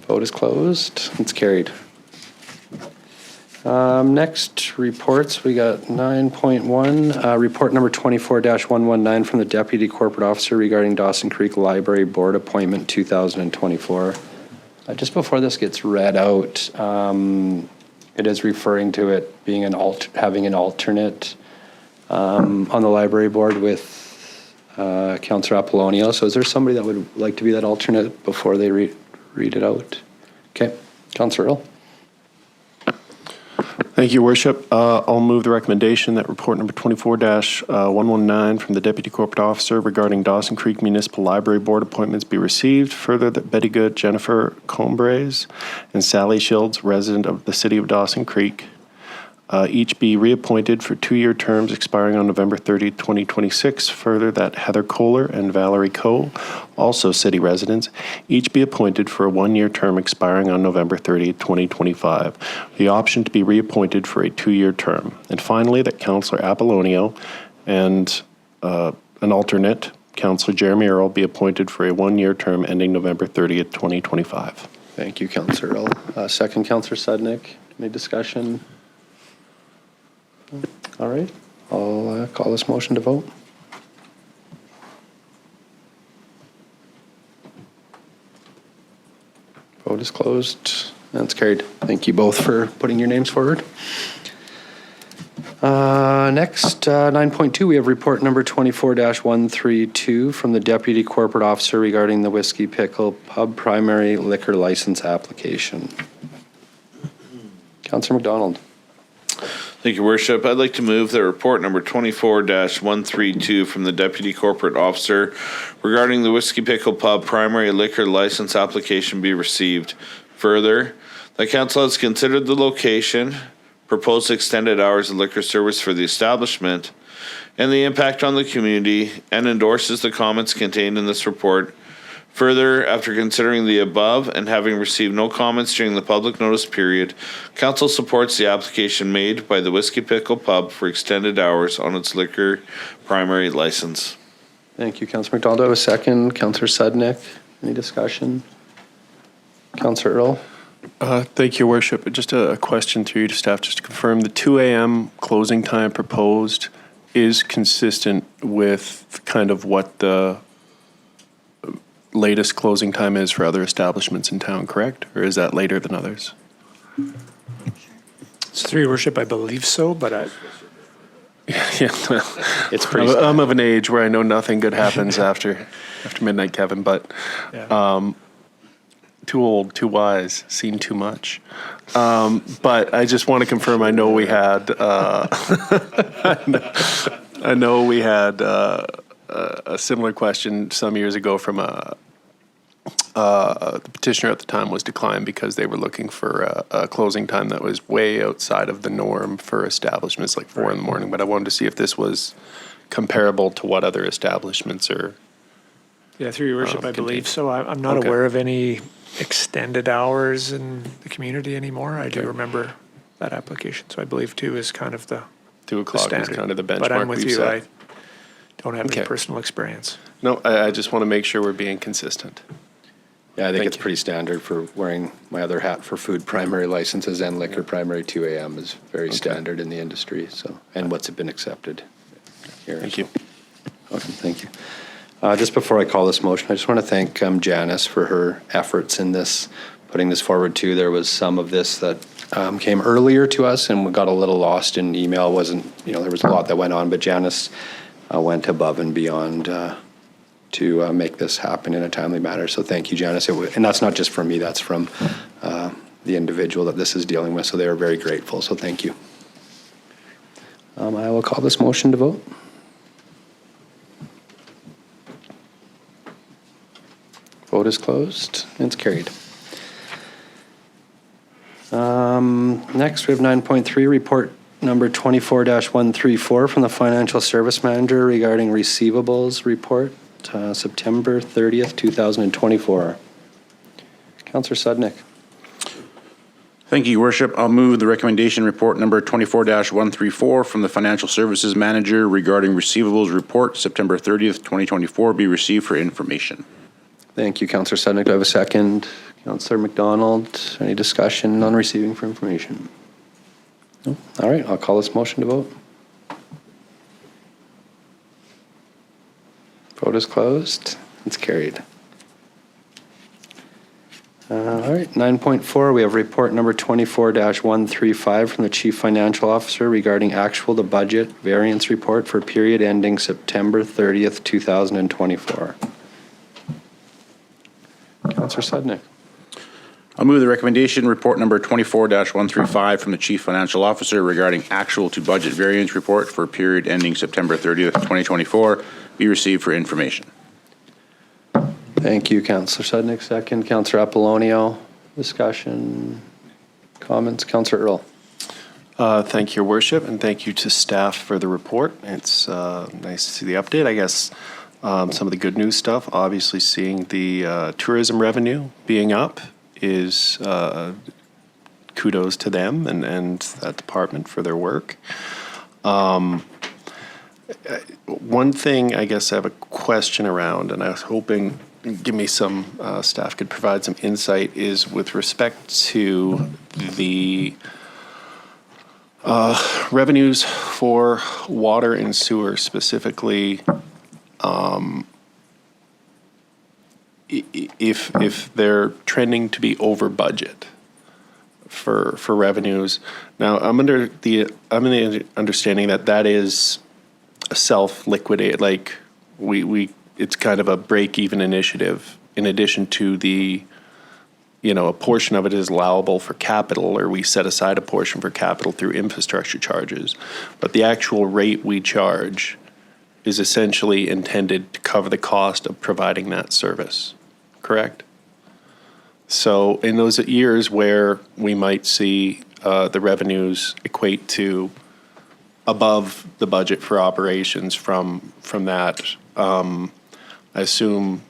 Vote is closed. It's carried. Next, reports. We got 9.1, report number 24-119 from the Deputy Corporate Officer regarding Dawson Creek Library Board Appointment 2024. Just before this gets read out, it is referring to it being having an alternate on the library board with Councillor Apollonio. So is there somebody that would like to be that alternate before they read it out? Okay, Councillor Riel. Thank you, Worship. I'll move the recommendation that report number 24-119 from the Deputy Corporate Officer regarding Dawson Creek Municipal Library Board appointments be received. Further, that Betty Good, Jennifer Combrays, and Sally Shields, resident of the City of Dawson Creek, each be reappointed for 2-year terms expiring on November 30, 2026. Further, that Heather Kohler and Valerie Coe, also city residents, each be appointed for a 1-year term expiring on November 30, 2025. The option to be reappointed for a 2-year term. And finally, that Councillor Apollonio and an alternate, Councillor Jeremy Earl, be appointed for a 1-year term ending November 30th, 2025. Thank you, Councillor Earl. Second, Councillor Sudnick. Any discussion? All right, I'll call this motion to vote. Vote is closed. That's carried. Thank you both for putting your names forward. Next, 9.2, we have report number 24-132 from the Deputy Corporate Officer regarding the Whiskey Pickle Pub primary liquor license application. Councillor MacDonald. Thank you, Worship. I'd like to move that report number 24-132 from the Deputy Corporate Officer regarding the Whiskey Pickle Pub primary liquor license application be received. Further, the council has considered the location, proposed extended hours of liquor service for the establishment, and the impact on the community, and endorses the comments contained in this report. Further, after considering the above and having received no comments during the public notice period, council supports the application made by the Whiskey Pickle Pub for extended hours on its liquor primary license. Thank you, Councillor MacDonald. Do I have a second? Councillor Sudnick. Any discussion? Councillor Earl. Thank you, Worship. Just a question through you to staff, just to confirm the 2 a.m. closing time proposed is consistent with kind of what the latest closing time is for other establishments in town, correct? Or is that later than others? It's through your worship, I believe so, but Yeah, well, It's pretty I'm of an age where I know nothing good happens after midnight, Kevin, but too old, too wise, seen too much. But I just want to confirm, I know we had, I know we had a similar question some years ago from the petitioner at the time was declined because they were looking for a closing time that was way outside of the norm for establishments, like 4 a.m. But I wanted to see if this was comparable to what other establishments are. Yeah, through your worship, I believe so. I'm not Okay. aware of any extended hours in the community anymore. I do remember that application, so I believe 2 is kind of the 2 o'clock is standard. kind of the benchmark But I'm with we've you. set. I don't have Okay. any personal experience. No, I just want to make sure we're being consistent. Yeah, I think Thank it's you. pretty standard for wearing my other hat for food primary licenses and liquor primary 2 a.m. is very standard in the industry. So, and what's been accepted here. Thank you. Okay, thank you. Just before I call this motion, I just want to thank Janice for her efforts in this, putting this forward too. There was some of this that came earlier to us and we got a little lost in email. There was a lot that went on, but Janice went above and beyond to make this happen in a timely manner. So thank you, Janice. And that's not just from me, that's from the individual that this is dealing with. So they are very grateful. So thank you. I will call this motion to vote. Vote is closed. It's carried. Next, we have 9.3, report number 24-134 from the Financial Service Manager regarding receivables report, September 30th, 2024. Councillor Sudnick. Thank you, Your Worship. I'll move the recommendation report number 24-134 from the Financial Services Manager regarding receivables report, September 30th, 2024, be received for information. Thank you, Councillor Sudnick. Do I have a second? Councillor MacDonald, any discussion on receiving for information? No? All right, I'll call this motion to vote. Vote is closed. It's carried. All right, 9.4, we have report number 24-135 from the Chief Financial Officer regarding actual to budget variance report for period ending September 30th, 2024. Councillor Sudnick. I'll move the recommendation report number 24-135 from the Chief Financial Officer regarding actual to budget variance report for period ending September 30th, 2024, be received for information. Thank you, Councillor Sudnick. Second, Councillor Apollonio. Discussion, comments. Councillor Earl. Thank you, Your Worship, and thank you to staff for the report. It's nice to see the update. I guess some of the good news stuff, obviously seeing the tourism revenue being up is kudos to them and that department for their work. One thing I guess I have a question around, and I was hoping give me some staff could provide some insight, is with respect to the revenues for water and sewer, specifically if they're trending to be over budget for revenues. Now I'm in the understanding that is a self-liquidate, like we it's kind of a break-even initiative in addition to the, a portion of it is allowable for capital, or we set aside a portion for capital through infrastructure charges. But the actual rate we charge is essentially intended to cover the cost of providing that service, correct? So in those years where we might see the revenues equate to above the budget for operations from that, I assume,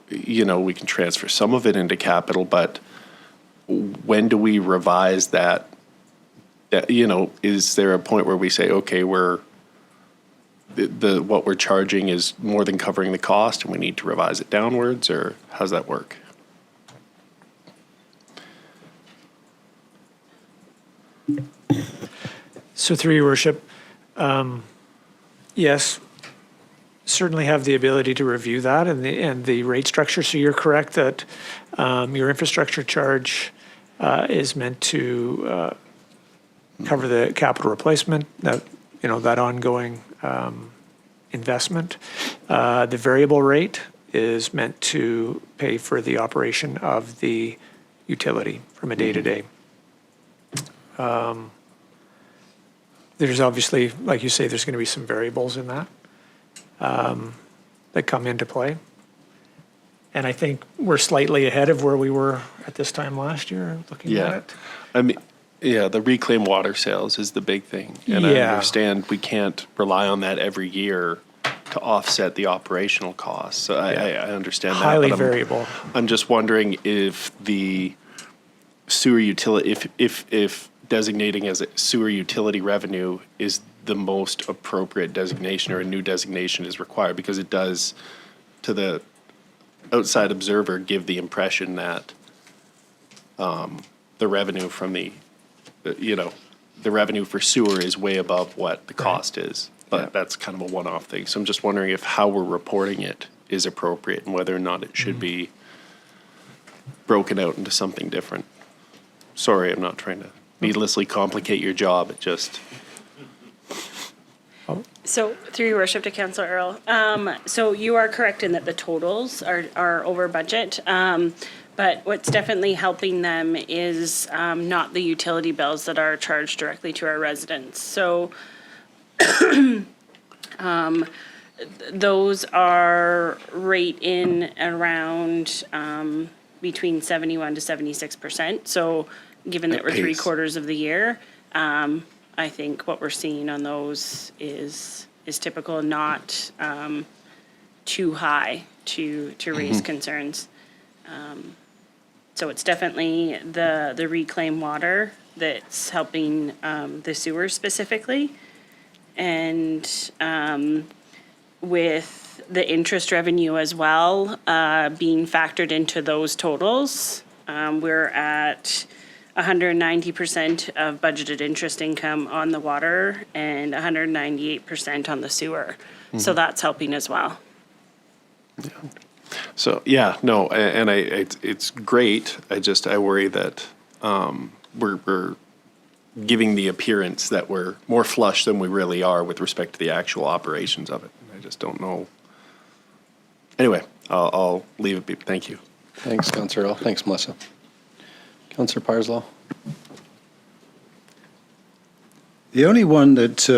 we can transfer some of it into capital, but when do we revise that? Is there a point where we say, okay, what we're charging is more than covering the cost and we need to revise it downwards, or how's that work? So through your worship, yes, certainly have the ability to review that and the rate structure. So you're correct that your infrastructure charge is meant to cover the capital replacement. Now, that ongoing investment. The variable rate is meant to pay for the operation of the utility from a day-to-day. There's obviously, like you say, there's going to be some variables in that that come into play. And I think we're slightly ahead of where we were at this time last year, looking at it. I mean, yeah, the reclaimed water sales is the big thing. And I understand we can't rely on that every year to offset the operational costs. So I understand that. Highly but variable. I'm just wondering if the sewer utility, if designating as a sewer utility revenue is the most appropriate designation, or a new designation is required, because it does, to the outside observer, give the impression that the revenue from the revenue for sewer is way above what the cost is. But that's kind of a one-off thing. So I'm just wondering if how we're reporting it is appropriate, and whether or not it should be broken out into something different. Sorry, I'm not trying to needlessly complicate your job. It just... So, through your worship to Councillor Earl, so you are correct in that the totals are over budget, but what's definitely helping them is not the utility bills that are charged directly to our residents. So, those are rate in around between 71 to 76%. So, given that we're 3/4 of the year, I think what we're seeing on those is typical and not too high to raise concerns. So it's definitely the reclaimed water that's helping the sewer specifically. And with the interest revenue as well being factored into those totals, we're at 190% of budgeted interest income on the water and 198% on the sewer. So that's helping as well. Yeah. So, it's great. I worry that we're giving the appearance that we're more flush than we really are with respect to the actual operations of it. I just don't know. Anyway, I'll leave it be. Thank you. Thanks, Councillor Earl. Thanks, Melissa. Councillor Parslow. The only one that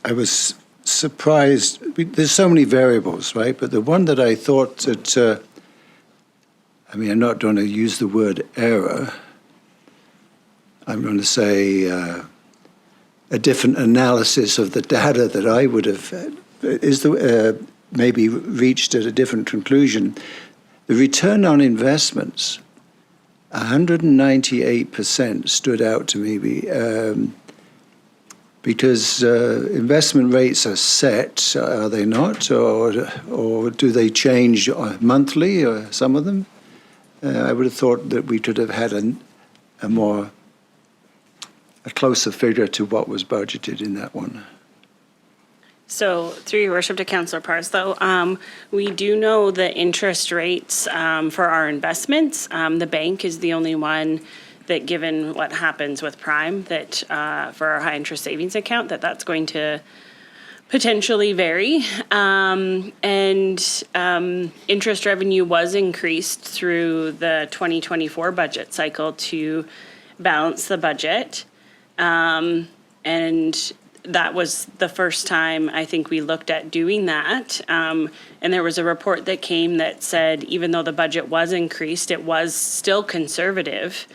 I was surprised, there's so many variables, right? But the one that I thought that, I'm not going to use the word error. I'm going to say a different analysis of the data that I would have maybe reached at a different conclusion. The return on investments, 198% stood out to me because investment rates are set, are they not? Or do they change monthly, or some of them? I would have thought that we could have had a closer figure to what was budgeted in that one. So, through your worship to Councillor Parslow, we do know the interest rates for our investments. The bank is the only one that, given what happens with Prime, that for our high interest savings account, that's going to potentially vary. And interest revenue was increased through the 2024 budget cycle to balance the budget. And that was the first time I think we looked at doing that. And there was a report that came that said, even though the budget was increased, it was still conservative.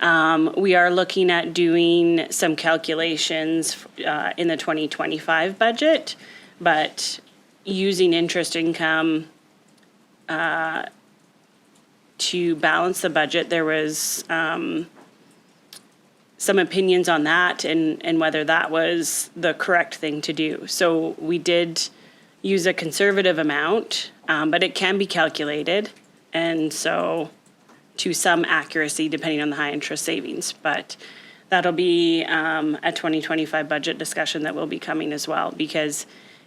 We are looking at doing some calculations in the 2025 budget, but using interest income to balance the budget, there was some opinions on that and whether that was the correct thing to do. So we did use a conservative amount, but it can be calculated, and so to some accuracy depending on the high interest savings. But that'll be a 2025 budget discussion that will be coming as well, because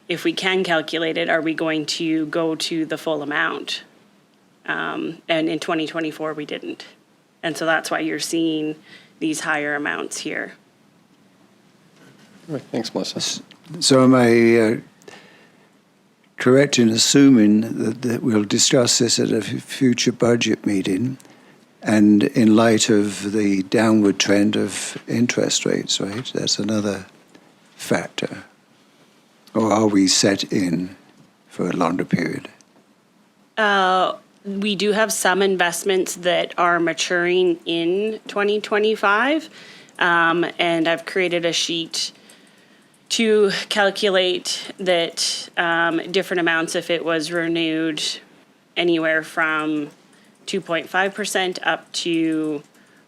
if we can calculate it, are we going to go to the full amount? And in 2024 we didn't. And so that's why you're seeing these higher amounts here. Thanks, Melissa. So am I correct in assuming that we'll discuss this at a future budget meeting and in light of the downward trend of interest rates, right? That's another factor. Or are we set in for a longer period? We do have some investments that are maturing in 2025. And I've created a sheet to calculate that different amounts if it was renewed anywhere from 2.5% up to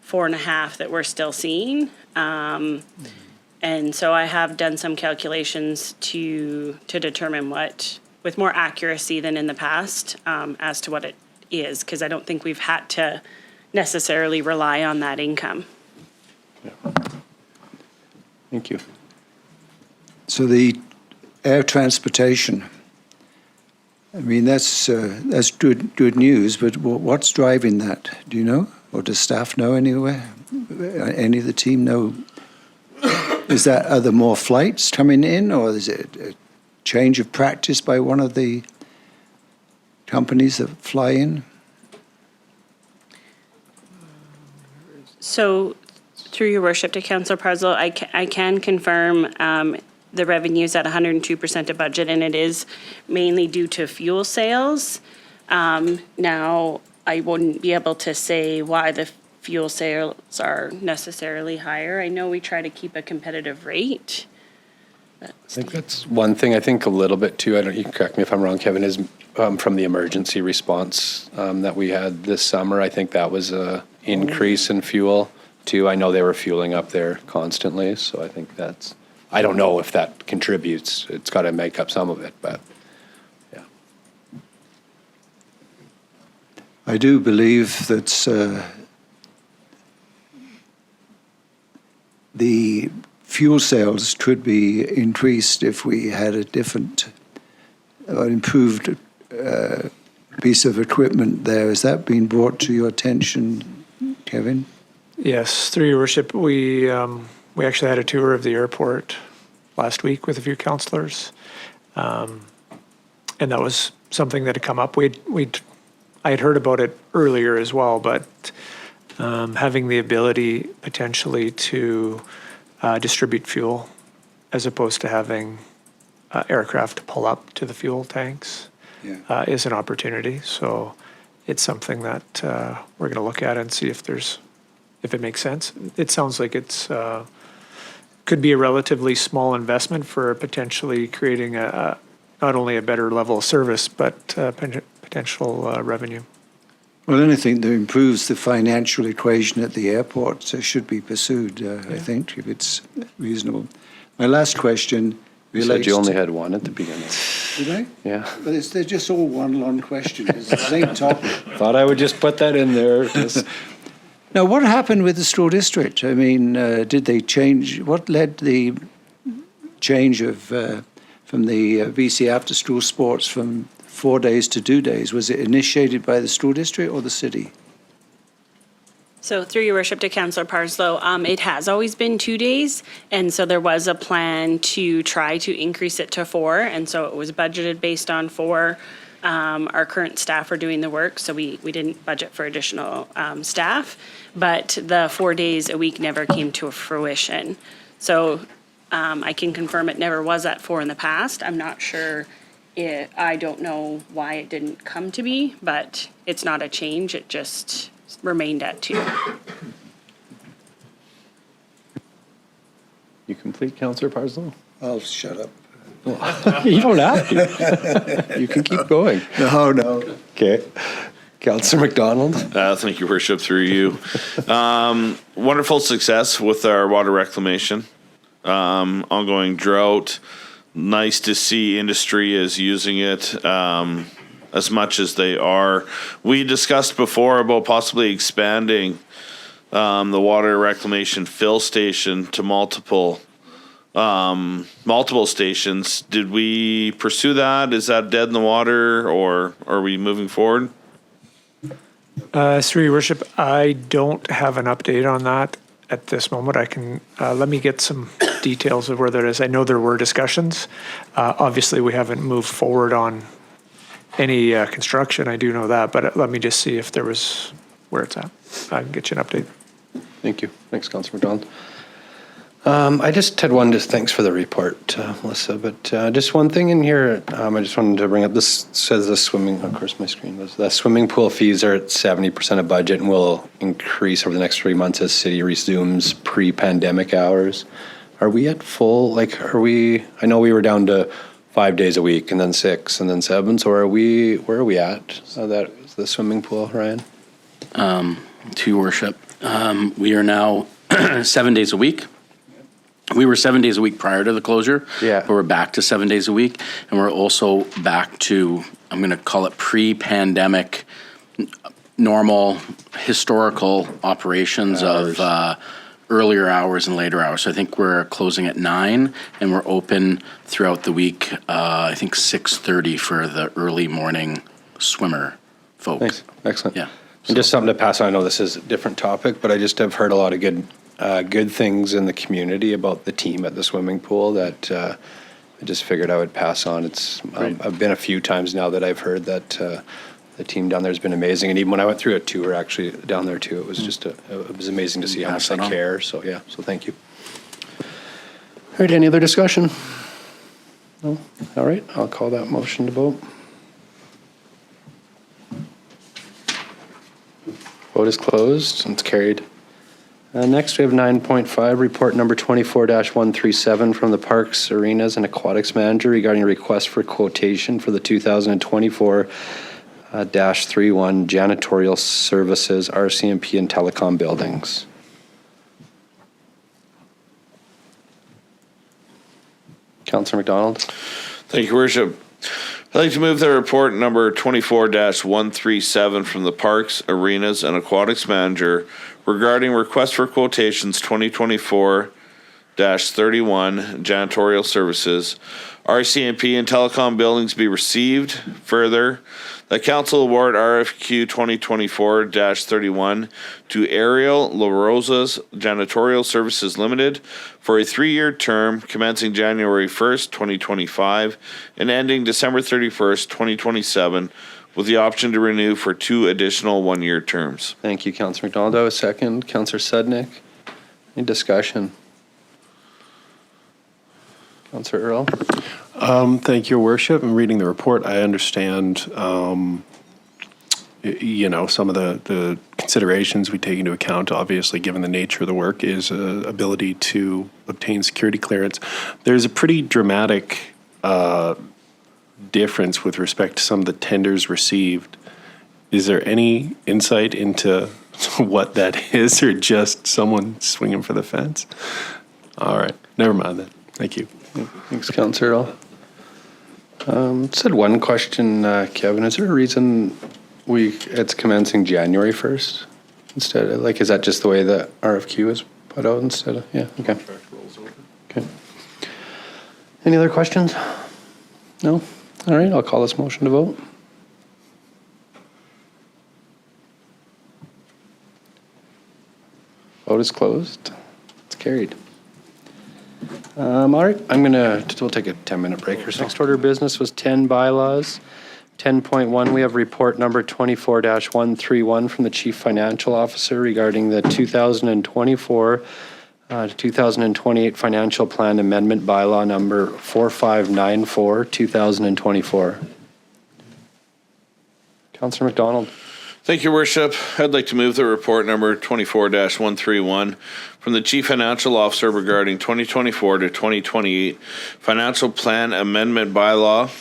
4.5% that we're still seeing. And so I have done some calculations to determine what, with more accuracy than in the past, as to what it is, because I don't think we've had to necessarily rely on that income. Thank you. So the air transportation, I mean, that's good news, but what's driving that? Do you know? Or does staff know anywhere? Any of the team know? Are there more flights coming in, or is it a change of practice by one of the companies that fly in? So, through your worship to Councillor Puzzle, I can confirm the revenue's at 102% of budget, and it is mainly due to fuel sales. Now, I wouldn't be able to say why the fuel sales are necessarily higher. I know we try to keep a competitive rate. I think that's one thing. I think a little bit too, you can correct me if I'm wrong, Kevin, is from the emergency response that we had this summer. I think that was a increase in fuel too. I know they were fueling up there constantly, so I think I don't know if that contributes. It's got to make up some of it, but yeah. I do believe that the fuel sales could be increased if we had a different, improved piece of equipment there. Has that been brought to your attention, Kevin? Yes, through your worship, we actually had a tour of the airport last week with a few councillors, and that was something that had come up. I had heard about it earlier as well, but having the ability potentially to distribute fuel as opposed to having aircraft pull up to the fuel tanks is an opportunity. So it's something that we're going to look at and see if it makes sense. It sounds like it's could be a relatively small investment for potentially creating not only a better level of service, but potential revenue. Well, anything that improves the financial equation at the airport should be pursued, I think, if it's reasonable. My last question relates. You said you only had one at the beginning. Did I? Yeah. But they're just all one long question. It's the same topic. Thought I would just put that in there. Now, what happened with the school district? I mean, did they change? What led the change of from the BC after school sports from 4 days to 2 days? Was it initiated by the school district or the city? So through your worship to Councillor Parslow, it has always been 2 days, and so there was a plan to try to increase it to 4, and so it was budgeted based on 4. Our current staff are doing the work, so we didn't budget for additional staff, but the 4 days a week never came to fruition. So I can confirm it never was at 4 in the past. I'm not sure. I don't know why it didn't come to be, but it's not a change. It just remained at 2. You complete, Councillor Parslow? I'll shut up. You don't have to. You can keep going. No. Okay. Councillor MacDonald? Thank you, Worship, through you. Wonderful success with our water reclamation. Ongoing drought. Nice to see industry is using it as much as they are. We discussed before about possibly expanding the water reclamation fill station to multiple stations. Did we pursue that? Is that dead in the water, or are we moving forward? Through your worship, I don't have an update on that at this moment. I can let me get some details of where that is. I know there were discussions. Obviously, we haven't moved forward on any construction. I do know that, but let me just see if there was where it's at. I can get you an update. Thank you. Thanks, Councillor MacDonald. I just had one, just thanks for the report, Melissa, but just one thing in here, I just wanted to bring up, this says the swimming, of course my screen was, the swimming pool fees are at 70% of budget and will increase over the next 3 months as city resumes pre-pandemic hours. Are we at full, like, I know we were down to 5 days a week and then 6 and then 7, so where are we at? That is the swimming pool, Ryan? To your worship, we are now 7 days a week. We were 7 days a week prior to the closure. Yeah. But we're back to 7 days a week. And we're also back to, I'm going to call it pre-pandemic, normal historical operations of earlier hours and later hours. So I think we're closing at 9 and we're open throughout the week, I think 6:30 for the early morning swimmer folk. Thanks. Excellent. Yeah. And just something to pass on, I know this is a different topic, but I just have heard a lot of good things in the community about the team at the swimming pool that I just figured I would pass on. It's I've been a few times now that I've heard that the team down there has been amazing, and even when I went through a tour actually down there too, it was just it was amazing to see how much they care. So yeah, so thank you. All right, any other discussion? No. All right, I'll call that motion to vote. Vote is closed and it's carried. Next, we have 9.5, report number 24-137 from the Parks, Arenas, and Aquatics Manager regarding a request for quotation for the 2024-31 janitorial services, RCMP, and telecom buildings. Councillor MacDonald. Thank you, Worship. I'd like to move the report number 24-137 from the Parks, Arenas, and Aquatics Manager regarding request for quotations 2024-31 janitorial services, RCMP, and telecom buildings be received. Further, the council award RFQ 2024-31 to Riel La Rosa's Janitorial Services Limited for a 3-year term commencing January 1st, 2025 and ending December 31st, 2027 with the option to renew for 2 additional 1-year terms. Thank you, Councillor MacDonald. A second. Councillor Sudnick. Any discussion? Councillor Earl. Thank you, Your Worship. I'm reading the report. I understand, some of the considerations we take into account, obviously, given the nature of the work, is ability to obtain security clearance. There's a pretty dramatic difference with respect to some of the tenders received. Is there any insight into what that is, or just someone swinging for the fence? All right. Never mind then. Thank you. Thanks, Councillor Earl. Just had one question, Kevin. Is there a reason it's commencing January 1st instead of, is that just the way the RFQ is put out instead of, yeah, okay. Okay. Any other questions? No? All right, I'll call this motion to vote. Vote is closed. It's carried. All right, we'll take a 10-minute break. Our next order of business was 10 bylaws. 10.1, we have report number 24-131 from the Chief Financial Officer regarding the 2024 to 2028 Financial Plan Amendment Bylaw number 4594, 2024. Councillor MacDonald. Thank you, Worship. I'd like to move the report number 24-131 from the Chief Financial Officer regarding 2024 to 2028 Financial Plan Amendment Bylaw,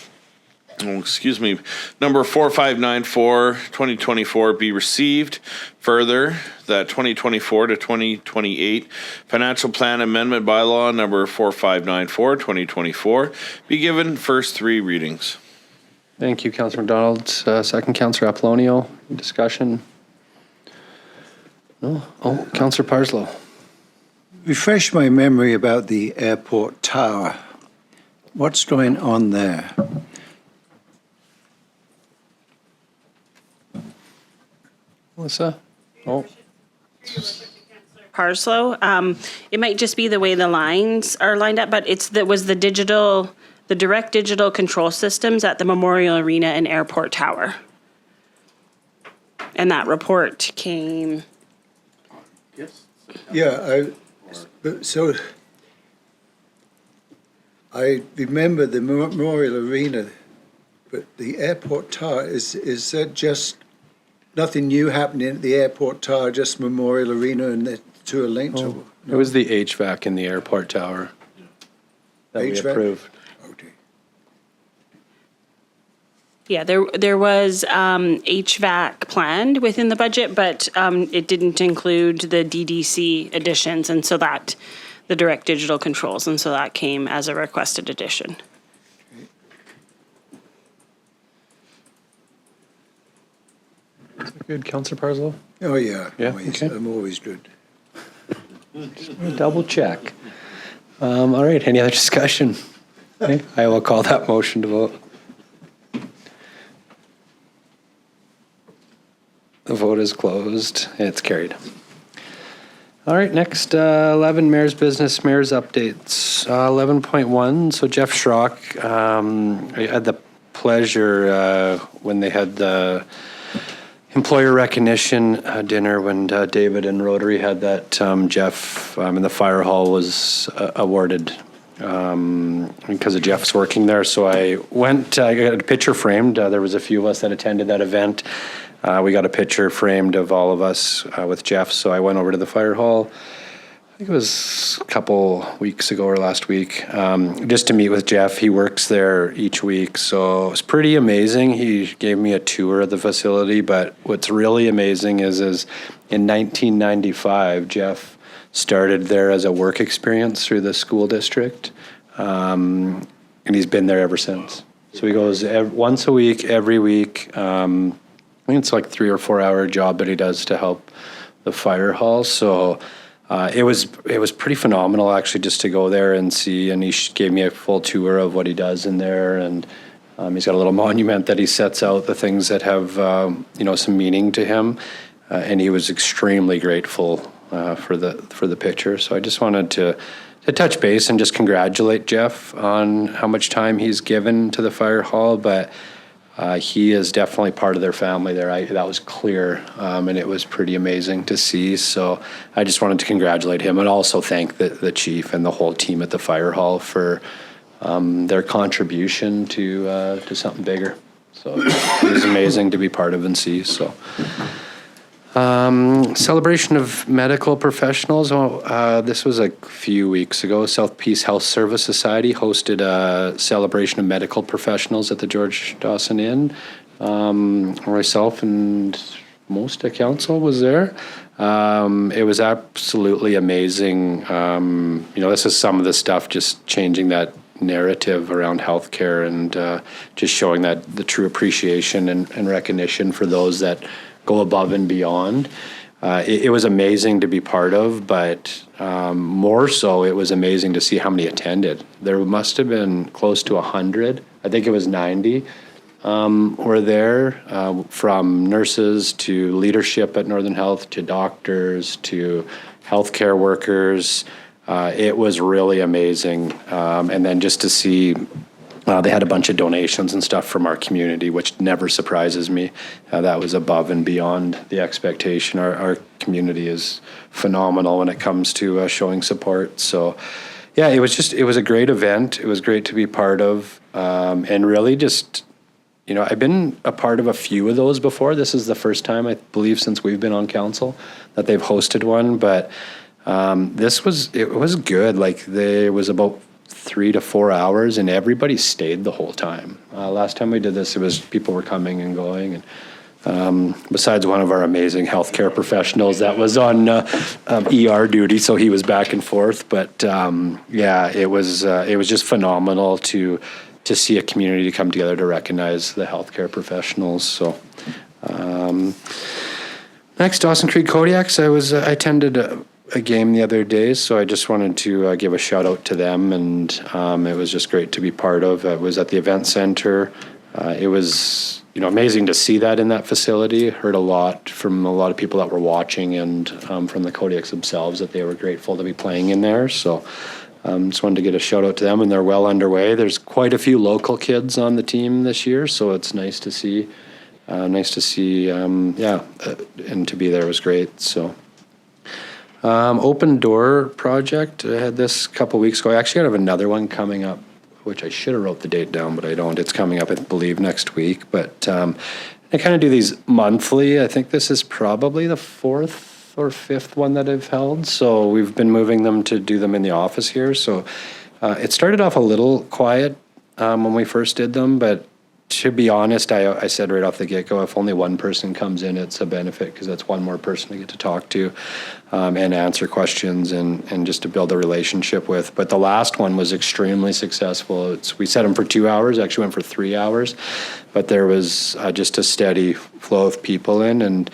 number 4594, 2024 be received. Further, that 2024 to 2028 Financial Plan Amendment Bylaw number 4594, 2024 be given first 3 readings. Thank you, Councillor MacDonald. Second, Councillor Apollonio. Discussion? No? Oh, Councillor Parslow. Refresh my memory about the airport tower. What's going on there? Melissa? Oh. Parslow. It might just be the way the lines are lined up, but the direct digital control systems at the Memorial Arena and Airport Tower. And that report came. Yeah, I remember the Memorial Arena, but the Airport Tower, is that just nothing new happening at the Airport Tower, just Memorial Arena and the two are linked? It was the HVAC in the airport tower that we HVAC? approved. Okay. Yeah, there was HVAC planned within the budget, but it didn't include the DDC additions, and so that, the direct digital controls, and so that came as a requested addition. Is that good, Councillor Parslow? Oh, yeah. Yeah, Always, okay. I'm always good. Double check. All right, any other discussion? Okay, I will call that motion to vote. The vote is closed. It's carried. All right, next, 11, Mayor's Business, Mayor's Updates. 11.1, so Jeff Schrock, I had the pleasure when they had the employer recognition dinner when David and Rotary had that, Jeff in the fire hall was awarded because of Jeff's working there. So I went, I got a picture framed. There was a few of us that attended that event. We got a picture framed of all of us with Jeff. So I went over to the fire hall. I think it was a couple weeks ago or last week, just to meet with Jeff. He works there each week, so it's pretty amazing. He gave me a tour of the facility, but what's really amazing is in 1995, Jeff started there as a work experience through the school district, and he's been there ever since. So he goes once a week, every week. I think it's like 3 or 4 hour job that he does to help the fire hall. So it was pretty phenomenal actually just to go there and see, and he gave me a full tour of what he does in there, and he's got a little monument that he sets out the things that have some meaning to him, and he was extremely grateful for the picture. So I just wanted to touch base and just congratulate Jeff on how much time he's given to the fire hall, but he is definitely part of their family there. That was clear, and it was pretty amazing to see. So I just wanted to congratulate him and also thank the chief and the whole team at the fire hall for their contribution to something bigger. So it was amazing to be part of and see. So celebration of medical professionals. This was a few weeks ago. South Peace Health Service Society hosted a celebration of medical professionals at the George Dawson Inn. Myself and most of council was there. It was absolutely amazing. This is some of the stuff, just changing that narrative around healthcare and just showing that the true appreciation and recognition for those that go above and beyond. It was amazing to be part of, but more so, it was amazing to see how many attended. There must have been close to 100. I think it was 90 were there, from nurses to leadership at Northern Health to doctors to healthcare workers. It was really amazing. And then just to see they had a bunch of donations and stuff from our community, which never surprises me. That was above and beyond the expectation. Our community is phenomenal when it comes to showing support. So, yeah, it was a great event. It was great to be part of, and really just, I've been a part of a few of those before. This is the first time, I believe, since we've been on council that they've hosted one. But it was good. Like, there was about 3 to 4 hours, and everybody stayed the whole time. Last time we did this, people were coming and going, and besides one of our amazing healthcare professionals that was on ER duty, so he was back and forth. But it was just phenomenal to see a community come together to recognize the healthcare professionals. So next, Dawson Creek Kodiaks. I attended a game the other day, so I just wanted to give a shout out to them, and it was just great to be part of. It was at the event center. It was amazing to see that in that facility. Heard a lot from a lot of people that were watching, and from the Kodiaks themselves, that they were grateful to be playing in there. So just wanted to get a shout out to them, and they're well underway. There's quite a few local kids on the team this year, so it's nice to see. And to be there was great. So open door project, I had this a couple weeks ago. I actually have another one coming up, which I should have wrote the date down, but I don't. It's coming up, I believe, next week. But I kind of do these monthly. I think this is probably the 4th or 5th one that I've held. So we've been moving them to do them in the office here. So it started off a little quiet when we first did them, but to be honest, I said right off the get-go, if only one person comes in, it's a benefit, because that's one more person to get to talk to and answer questions and just to build a relationship with. But the last one was extremely successful. We set them for 2 hours, actually went for 3 hours, but there was just a steady flow of people in, and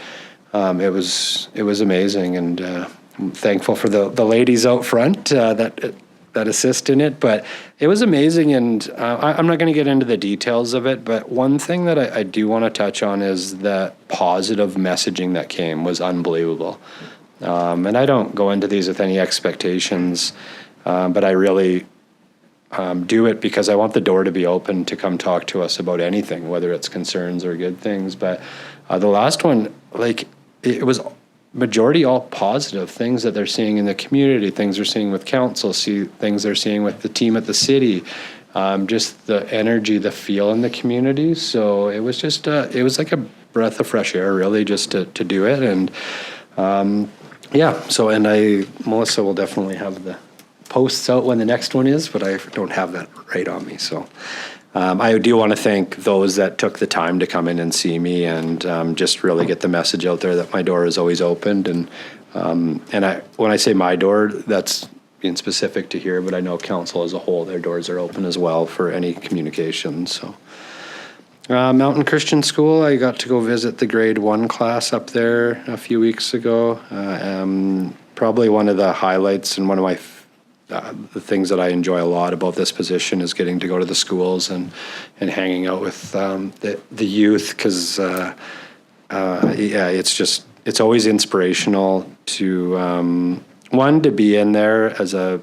it was amazing. And I'm thankful for the ladies out front that assist in it, but it was amazing. And I'm not going to get into the details of it, but one thing that I do want to touch on is the positive messaging that came was unbelievable. And I don't go into these with any expectations, but I really do it because I want the door to be open to come talk to us about anything, whether it's concerns or good things. But the last one, it was majority all positive things that they're seeing in the community, things they're seeing with council, things they're seeing with the team at the city, just the energy, the feel in the community. So it was just it was like a breath of fresh air, really, just to do it. And so Melissa will definitely have the posts out when the next one is, but I don't have that right on me. So I do want to thank those that took the time to come in and see me, and just really get the message out there that my door is always opened. And when I say my door, that's being specific to here, but I know council as a whole, their doors are open as well for any communication. So Mountain Christian School, I got to go visit the grade 1 class up there a few weeks ago. Probably one of the highlights and one of my the things that I enjoy a lot about this position is getting to go to the schools and hanging out with the youth, because it's always inspirational to one, to be in there as a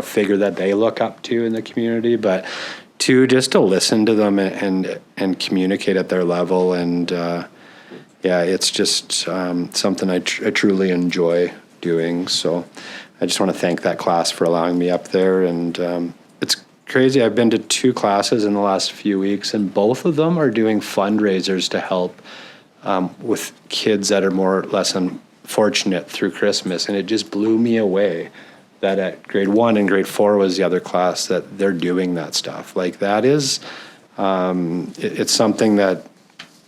figure that they look up to in the community, but two, just to listen to them and communicate at their level. And it's just something I truly enjoy doing. So I just want to thank that class for allowing me up there. And it's crazy. I've been to 2 classes in the last few weeks, and both of them are doing fundraisers to help with kids that are more or less unfortunate through Christmas. And it just blew me away that at grade 1 and grade 4 was the other class that they're doing that stuff. Like, that is, it's something that,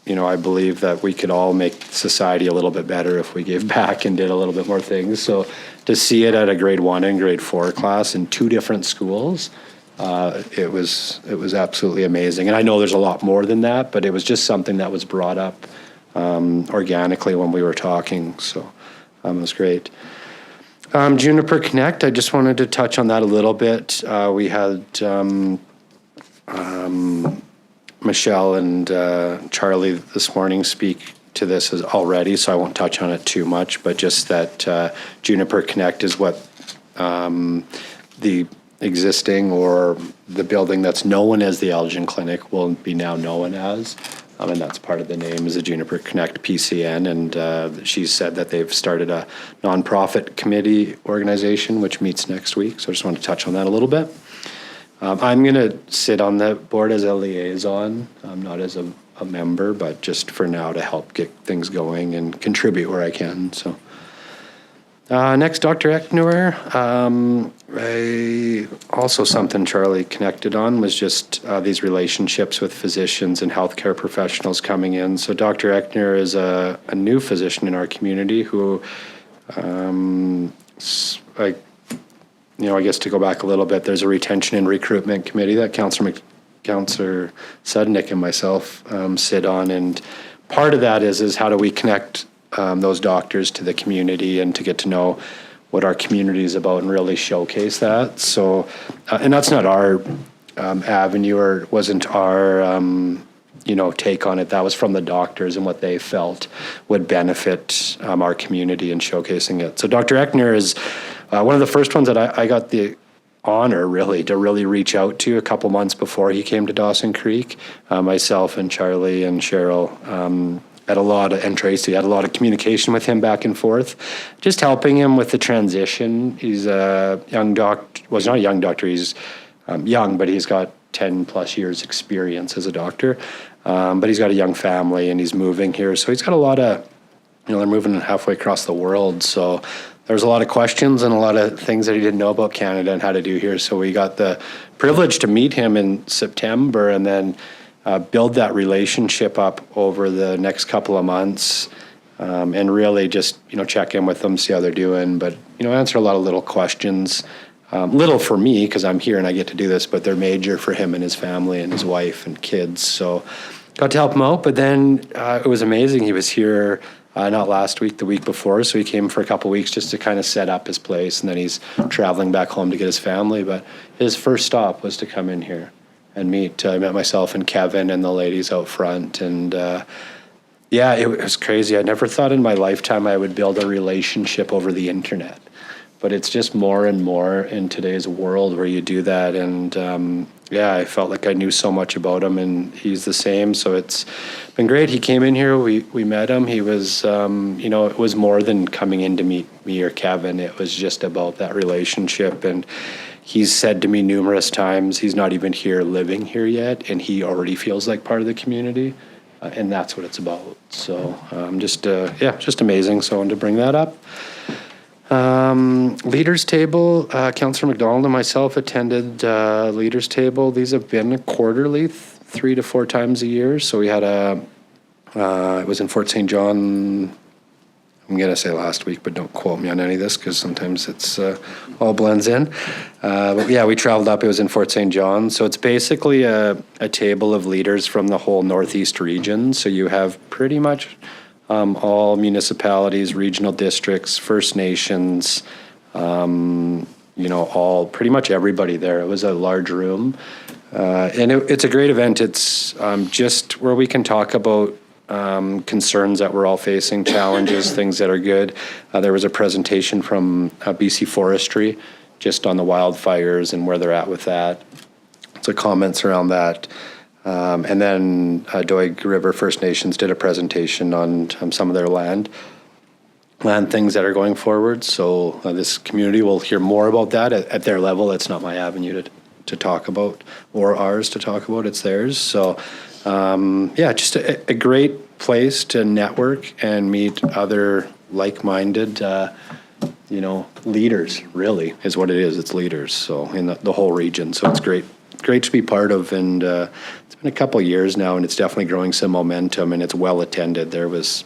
I believe that we could all make society a little bit better if we gave back and did a little bit more things. So to see it at a grade 1 and grade 4 class in 2 different schools, it was absolutely amazing. And I know there's a lot more than that, but it was just something that was brought up organically when we were talking. So it was great. Juniper Connect, I just wanted to touch on that a little bit. We had Michelle and Charleigh this morning speak to this already, so I won't touch on it too much, but just that Juniper Connect is what the existing or the building that's known as the Elgin Clinic will be now known as. And that's part of the name, is the Juniper Connect PCN. And she said that they've started a nonprofit committee organization, which meets next week. So I just want to touch on that a little bit. I'm going to sit on the board as a liaison, not as a member, but just for now to help get things going and contribute where I can. So next, Dr. Eckner. Also something Charleigh connected on was just these relationships with physicians and healthcare professionals coming in. So Dr. Eckner is a new physician in our community who, I guess to go back a little bit, there's a retention and recruitment committee that Councillor Sudnick and myself sit on, and part of that is how do we connect those doctors to the community and to get to know what our community is about and really showcase that. So, and that's not our avenue, or wasn't our take on it. That was from the doctors and what they felt would benefit our community in showcasing it. So Dr. Eckner is one of the first ones that I got the honor to reach out to a couple months before he came to Dawson Creek. Myself and Charleigh and Cheryl and Tracy had a lot of communication with him back and forth, just helping him with the transition. He's a young doctor. Well, he's not a young doctor. He's young, but he's got 10 plus years experience as a doctor. But he's got a young family and he's moving here. So he's got a lot of, they're moving halfway across the world. So there's a lot of questions and a lot of things that he didn't know about Canada and how to do here. So we got the privilege to meet him in September and then build that relationship up over the next couple of months, and really just check in with them, see how they're doing, but answer a lot of little questions. Little for me because I'm here and I get to do this, but they're major for him and his family and his wife and kids. So got to help him out. But then it was amazing. He was here not last week, the week before. So he came for a couple of weeks just to kind of set up his place, and then he's traveling back home to get his family. But his first stop was to come in here and meet. I met myself and Kevin and the ladies out front, and it was crazy. I never thought in my lifetime I would build a relationship over the internet, but it's just more and more in today's world where you do that. And I felt like I knew so much about him, and he's the same. So it's been great. He came in here, we met him. He was, it was more than coming in to meet me or Kevin. It was just about that relationship. And he's said to me numerous times, he's not even here living here yet, and he already feels like part of the community. And that's what it's about. So just amazing. So I wanted to bring that up. Leaders table, Councillor MacDonald and myself attended leaders table. These have been quarterly, 3 to 4 times a year. So we had it was in Fort St. John, I'm going to say last week, but don't quote me on any of this because sometimes it's all blends in. But we traveled up. It was in Fort St. John. So it's basically a table of leaders from the whole Northeast region. So you have pretty much all municipalities, regional districts, First Nations, all pretty much everybody there. It was a large room. And it's a great event. It's just where we can talk about concerns that we're all facing, challenges, things that are good. There was a presentation from BC Forestry just on the wildfires and where they're at with that. So comments around that. And then Doig River First Nations did a presentation on some of their land things that are going forward. So this community will hear more about that at their level. It's not my avenue to talk about or ours to talk about. It's theirs. So just a great place to network and meet other like-minded, leaders, really, is what it is. It's leaders, so in the whole region. So it's great to be part of, and it's been a couple of years now, and it's definitely growing some momentum, and it's well attended. There was,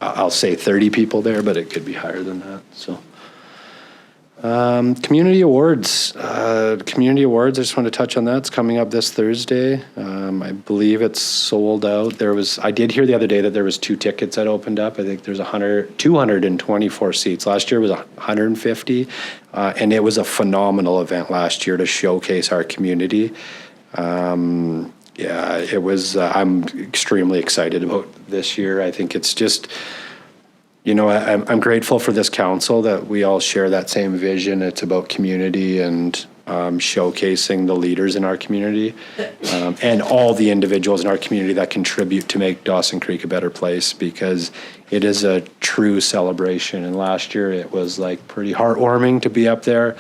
I'll say 30 people there, but it could be higher than that, so. Community awards. I just want to touch on that. It's coming up this Thursday. I believe it's sold out. I did hear the other day that there was 2 tickets that opened up. I think there's 224 seats. Last year was 150, and it was a phenomenal event last year to showcase our community. It was. I'm extremely excited about this year. I think it's just. I'm grateful for this council that we all share that same vision. It's about community and showcasing the leaders in our community and all the individuals in our community that contribute to make Dawson Creek a better place, because it is a true celebration. And last year it was like pretty heartwarming to be up there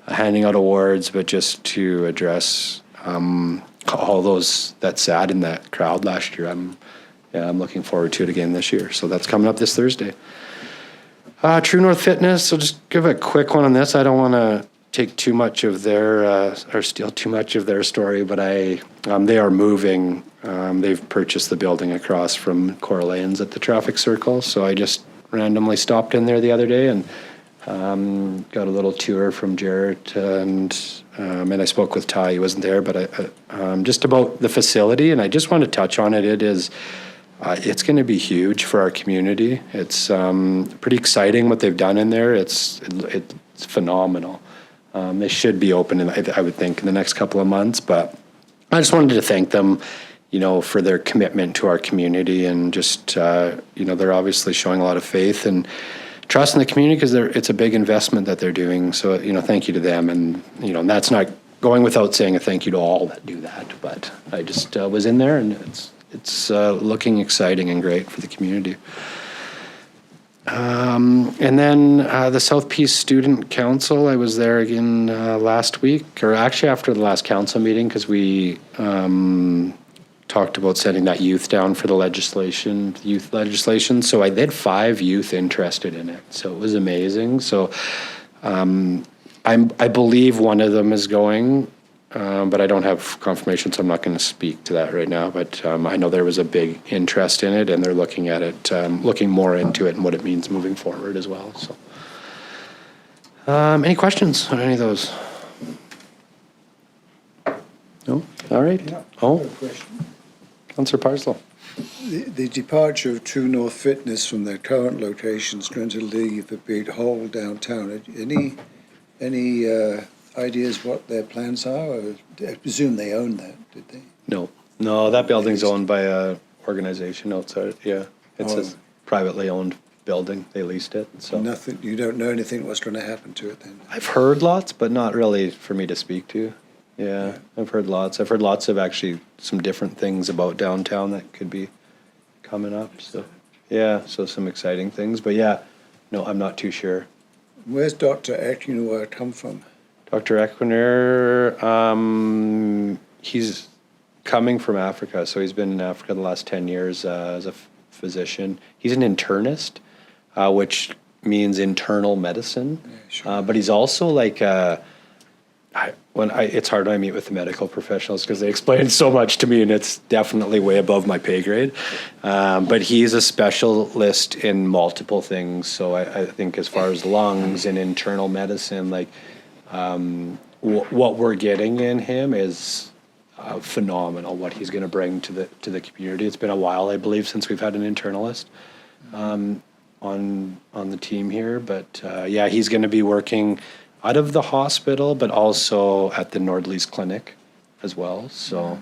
handing out awards, but just to address all those that sat in that crowd last year. I'm looking forward to it again this year. So that's coming up this Thursday. True North Fitness, I'll just give a quick one on this. I don't want to take too much of their, or steal too much of their story, but they are moving. They've purchased the building across from Corleans at the traffic circle. So I just randomly stopped in there the other day and got a little tour from Jarrett, and I spoke with Ty. He wasn't there, but just about the facility, and I just want to touch on it. It's going to be huge for our community. It's pretty exciting what they've done in there. It's phenomenal. They should be open, I would think, in the next couple of months. But I just wanted to thank them. for their commitment to our community, and just, they're obviously showing a lot of faith and trust in the community, because it's a big investment that they're doing. So, thank you to them. And, and that's not going without saying a thank you to all that do that. But I just was in there, and it's looking exciting and great for the community. And then the South Peace Student Council, I was there again last week, or actually after the last council meeting, because we talked about sending that youth down for the youth legislation. So I did 5 youth interested in it. So it was amazing. So I believe one of them is going, but I don't have confirmation, so I'm not going to speak to that right now. But I know there was a big interest in it, and they're looking at it, looking more into it and what it means moving forward as well. So, any questions on any of those? No? All right. Yeah, Oh, Councillor Parslow. The departure of True North Fitness from their current locations going to leave a big hole downtown. Any ideas what their plans are? Or I presume they own that, did they? No, that building's owned by a organization outside. Yeah, it's a privately owned building. They leased it. So nothing. You don't know anything what's going to happen to it then? I've heard lots, but not really for me to speak to. Yeah, I've heard lots. I've heard lots of actually some different things about downtown that could be coming up. So yeah, so some exciting things. But yeah, no, I'm not too sure. Where's Dr. Equinor come from? Dr. Equinor, he's coming from Africa. So he's been in Africa the last 10 years as a physician. He's an internist, which means internal medicine. Yeah, sure. But he's also like it's hard when I meet with the medical professionals because they explain so much to me, and it's definitely way above my pay grade. But he's a specialist in multiple things. So I think as far as lungs and internal medicine, like what we're getting in him is phenomenal. What he's going to bring to the community. It's been a while, I believe, since we've had an internalist on the team here. But yeah, he's going to be working out of the hospital, but also at the Nordley's clinic as well. So,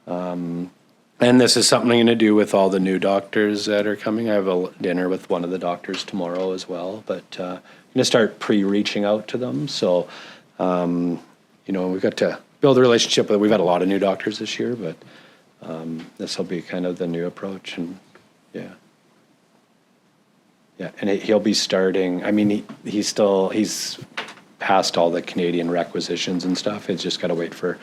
and this is something I'm going to do with all the new doctors that are coming. I have a dinner with one of the doctors tomorrow as well, but I'm going to start reaching out to them. So, we've got to build a relationship with them. We've had a lot of new doctors this year, but this will be kind of the new approach. And yeah. Yeah, and he'll be starting, I mean, he's passed all the Canadian requisitions and stuff. It's just got to wait for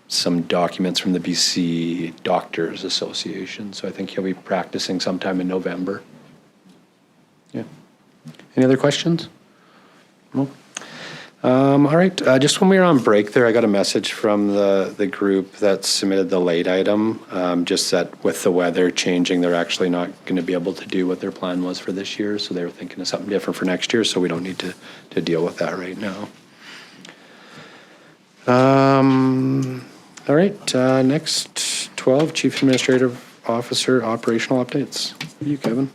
some documents from the BC Doctors Association. So I think he'll be practicing sometime in November. Yeah. Any other questions? No? All right. Just when we were on break there, I got a message from the group that submitted the late item, just that with the weather changing, they're actually not going to be able to do what their plan was for this year. So they were thinking of something different for next year. So we don't need to deal with that right now. All right. Next, 12, Chief Administrative Officer Operational Updates. You, Kevin.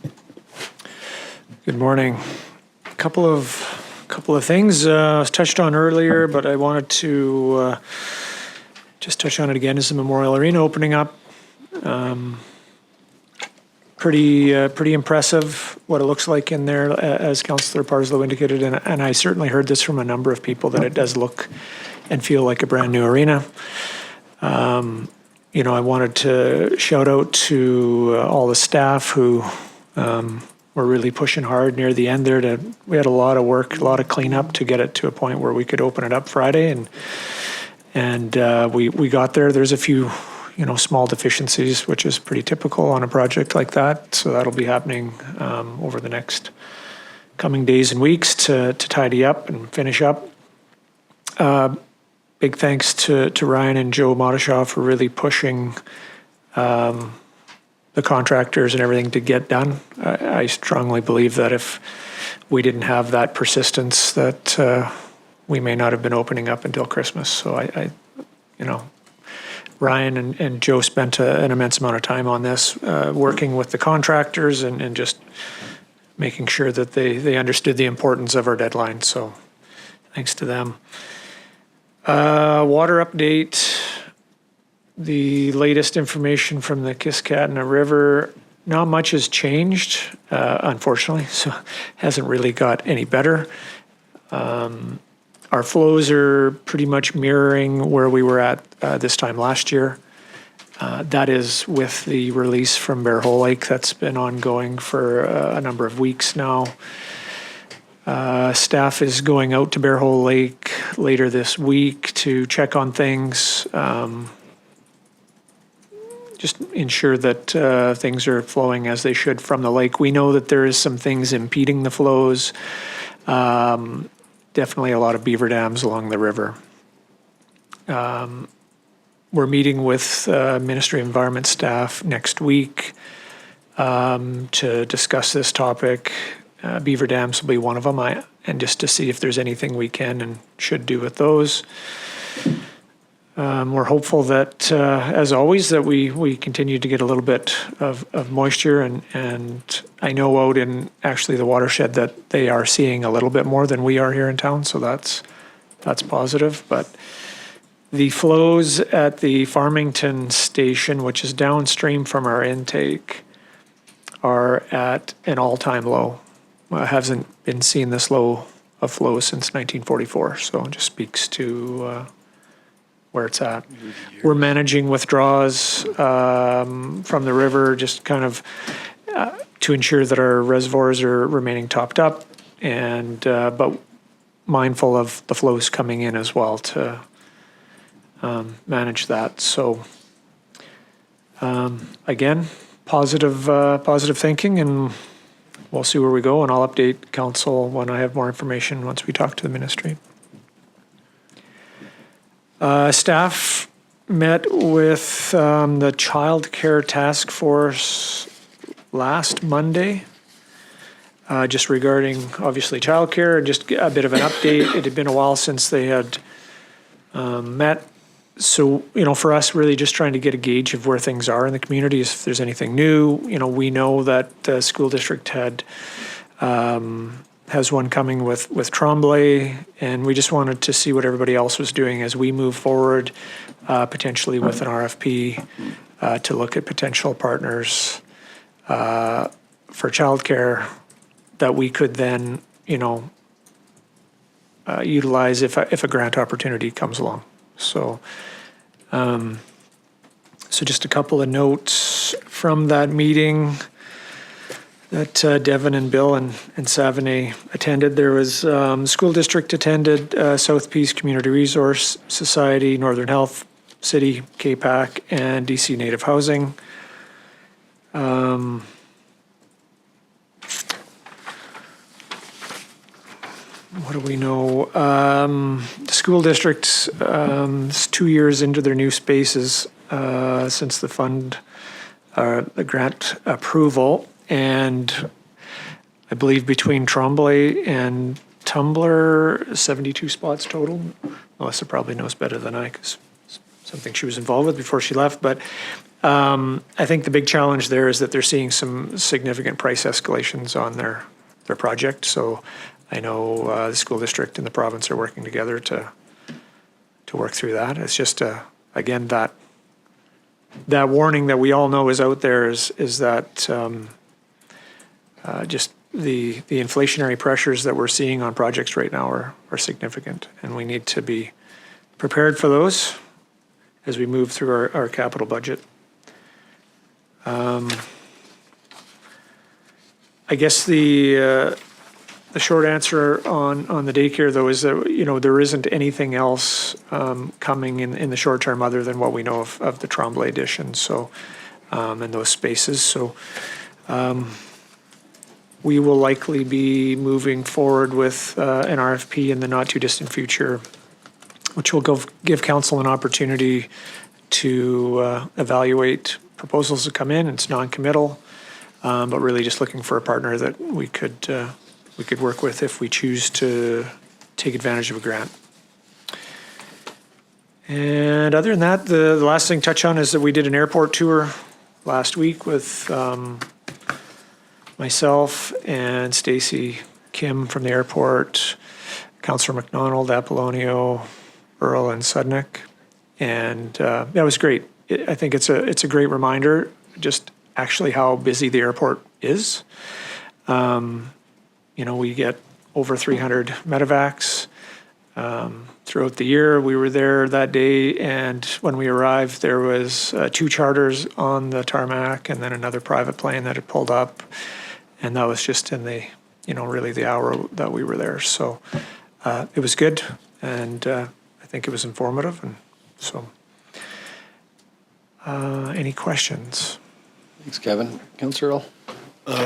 Good morning. A couple of things was touched on earlier, but I wanted to just touch on it again. Is the Memorial Arena opening up? Pretty impressive what it looks like in there, as Councillor Parslow indicated, and I certainly heard this from a number of people that it does look and feel like a brand new arena. I wanted to shout out to all the staff who were really pushing hard near the end there. We had a lot of work, a lot of cleanup to get it to a point where we could open it up Friday, and we got there. There's a few small deficiencies, which is pretty typical on a project like that. So that'll be happening over the next coming days and weeks to tidy up and finish up. Big thanks to Ryan and Joe Modishaw for really pushing the contractors and everything to get done. I strongly believe that if we didn't have that persistence, that we may not have been opening up until Christmas. So Ryan and Joe spent an immense amount of time on this, working with the contractors and just making sure that they understood the importance of our deadline. So thanks to them. Water update. the latest information from the Kiskatna River, not much has changed, unfortunately, so hasn't really got any better. Our flows are pretty much mirroring where we were at this time last year. That is with the release from Bear Hole Lake that's been ongoing for a number of weeks now. Staff is going out to Bear Hole Lake later this week to check on things, just ensure that things are flowing as they should from the lake. We know that there is some things impeding the flows. Definitely a lot of beaver dams along the river. We're meeting with Ministry of Environment staff next week to discuss this topic. Beaver dams will be one of them, and just to see if there's anything we can and should do with those. We're hopeful that, as always, that we continue to get a little bit of moisture, and I know out in actually the watershed that they are seeing a little bit more than we are here in town, so that's positive. But the flows at the Farmington station, which is downstream from our intake, are at an all-time low. Hasn't been seen this low of flow since 1944, so it just speaks to where it's at. We're managing withdrawals from the river, just kind of to ensure that our reservoirs are remaining topped up, and but mindful of the flows coming in as well to manage that. So again, positive thinking, and we'll see where we go, and I'll update council when I have more information once we talk to the ministry. Staff met with the Child Care Task Force last Monday, just regarding, obviously, childcare, and just a bit of an update. It had been a while since they had met. So, for us, really just trying to get a gauge of where things are in the community, if there's anything new. We know that the school district has one coming with Tremblay, and we just wanted to see what everybody else was doing as we move forward, potentially with an RFP to look at potential partners for childcare that we could then, utilize if a grant opportunity comes along. So just a couple of notes from that meeting that Devin and Bill and Savanay attended. There was school district attended, South Peace Community Resource Society, Northern Health, City, KPAC, and DC Native Housing. What do we know? The school district is 2 years into their new spaces since the grant approval, and I believe between Tremblay and Tumbler, 72 spots total. Melissa probably knows better than I, because it's something she was involved with before she left. But I think the big challenge there is that they're seeing some significant price escalations on their project. So I know the school district and the province are working together to work through that. It's just again that warning that we all know is out there is that just the inflationary pressures that we're seeing on projects right now are significant, and we need to be prepared for those as we move through our capital budget. I guess the short answer on the daycare, though, is that there isn't anything else coming in the short term other than what we know of the Tremblay addition. So, in those spaces. So, we will likely be moving forward with an RFP in the not too distant future, which will give council an opportunity to evaluate proposals that come in. It's non-committal, but really just looking for a partner that we could work with if we choose to take advantage of a grant. And other than that, the last thing to touch on is that we did an airport tour last week with myself and Stacy Kim from the airport, Councillor MacDonald, Apollonio, Earl, and Sudnick. And that was great. I think it's a great reminder, just actually how busy the airport is. We get over 300 medevacs throughout the year. We were there that day, and when we arrived, there was 2 charters on the tarmac, and then another private plane that had pulled up, and that was just in the, really the hour that we were there. So it was good, and I think it was informative, and so. Any questions? Thanks, Kevin. Councillor Riel?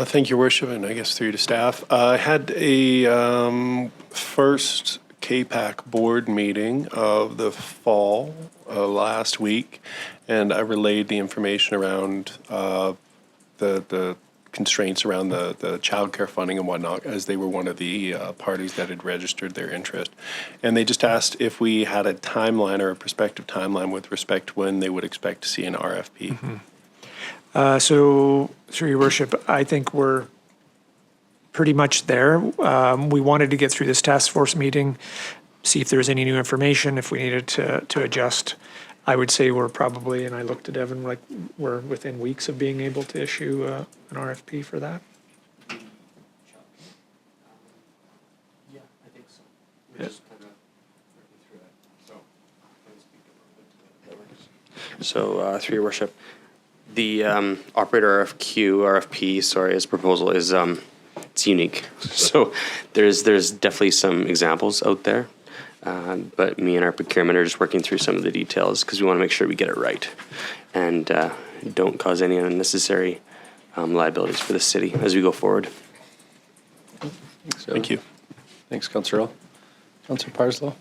Thank you, Worship, and I guess through to staff. I had a first KPAC board meeting of the fall last week, and I relayed the information around the constraints around the childcare funding and whatnot, as they were one of the parties that had registered their interest. And they just asked if we had a timeline or a prospective timeline with respect to when they would expect to see an RFP. Mm-hmm. So, through your worship, I think we're pretty much there. We wanted to get through this task force meeting, see if there's any new information, if we needed to adjust. I would say we're probably, and I looked at Evan, like we're within weeks of being able to issue an RFP for that. Yeah, I think so. Yeah. Just kind of working through it. So, through your worship, the operator RFP, his proposal is it's unique. So there's definitely some examples out there, but me and our procurement are just working through some of the details because we want to make sure we get it right and don't cause any unnecessary liabilities for the city as we go forward. Thank you. Thanks, Councillor Riel. Councillor Parslow?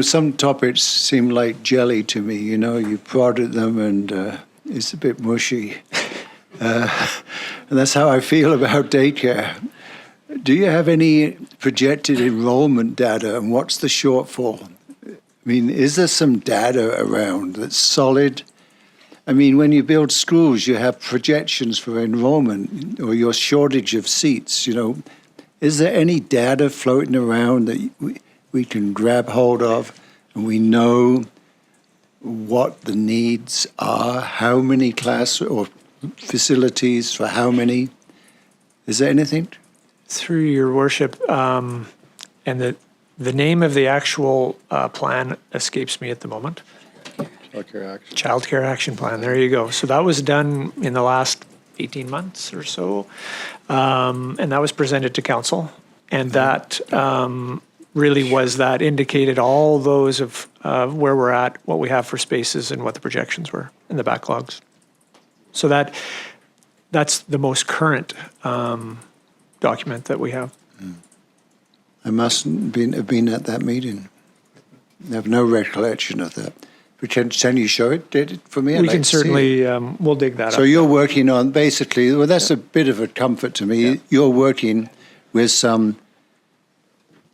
Some topics seem like jelly to me. You prodded them and it's a bit mushy. And that's how I feel about daycare. Do you have any projected enrollment data, and what's the shortfall? I mean, is there some data around that's solid? I mean, when you build schools, you have projections for enrollment or your shortage of seats. Is there any data floating around that we can grab hold of, and we know what the needs are, how many class or facilities for how many? Is there anything? Through your worship, and the name of the actual plan escapes me at the moment. Child Care Action Plan, there you go. So that was done in the last 18 months or so, and that was presented to council, and that really was that indicated all those of where we're at, what we have for spaces, and what the projections were in the backlogs. So that's the most current document that we have. I mustn't have been at that meeting. I have no recollection of that. But can you show it? Did it for me? We can certainly, we'll dig that up. So you're working on, basically, well, that's a bit of a comfort to me. Yeah. You're working with some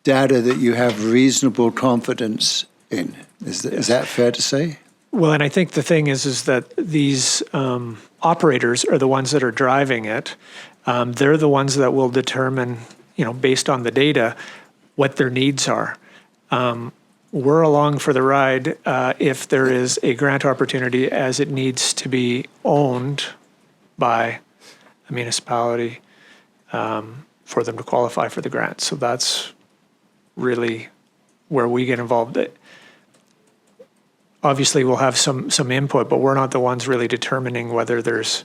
data that you have reasonable confidence in. Is that fair to say? Well, and I think the thing is that these operators are the ones that are driving it. They're the ones that will determine, based on the data, what their needs are. We're along for the ride if there is a grant opportunity as it needs to be owned by a municipality for them to qualify for the grant. So that's really where we get involved. Obviously, we'll have some input, but we're not the ones really determining whether there's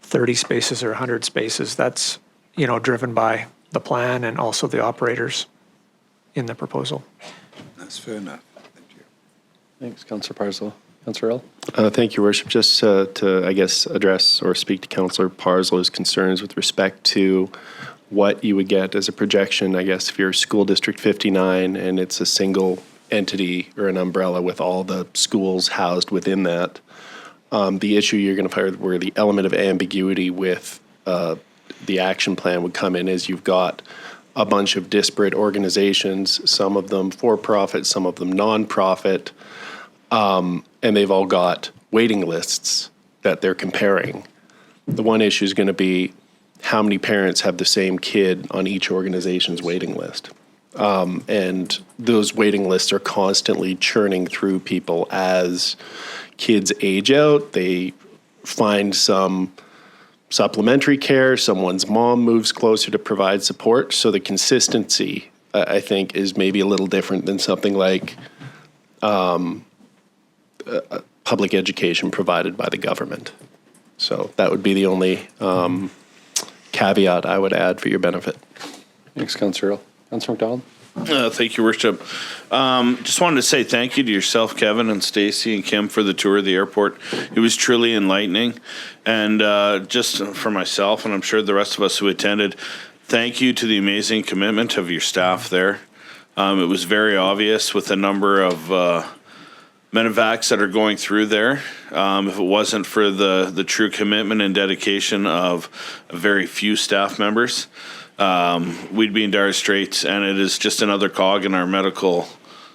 30 spaces or 100 spaces. That's, driven by the plan and also the operators in the proposal. That's fair enough. Thank you. Thanks, Councillor Parslow. Councillor Riel? Thank you, Worship. Just to, I guess, address or speak to Councillor Parslow's concerns with respect to what you would get as a projection, I guess, if you're School District 59 and it's a single entity or an umbrella with all the schools housed within that. The issue you're going to find where the element of ambiguity with the action plan would come in is you've got a bunch of disparate organizations, some of them for-profit, some of them non-profit, and they've all got waiting lists that they're comparing. The one issue is going to be how many parents have the same kid on each organization's waiting list. And those waiting lists are constantly churning through people as kids age out. They find some supplementary care, someone's mom moves closer to provide support. So the consistency, I think, is maybe a little different than something like public education provided by the government. So that would be the only caveat I would add for your benefit. Thanks, Councillor Riel. Councillor MacDonald? Thank you, Worship. Just wanted to say thank you to yourself, Kevin, and Stacy and Kim for the tour of the airport. It was truly enlightening. And just for myself, and I'm sure the rest of us who attended, thank you to the amazing commitment of your staff there. It was very obvious with the number of medevacs that are going through there. If it wasn't for the true commitment and dedication of very few staff members, we'd be in dire straits, and it is just another cog in our medical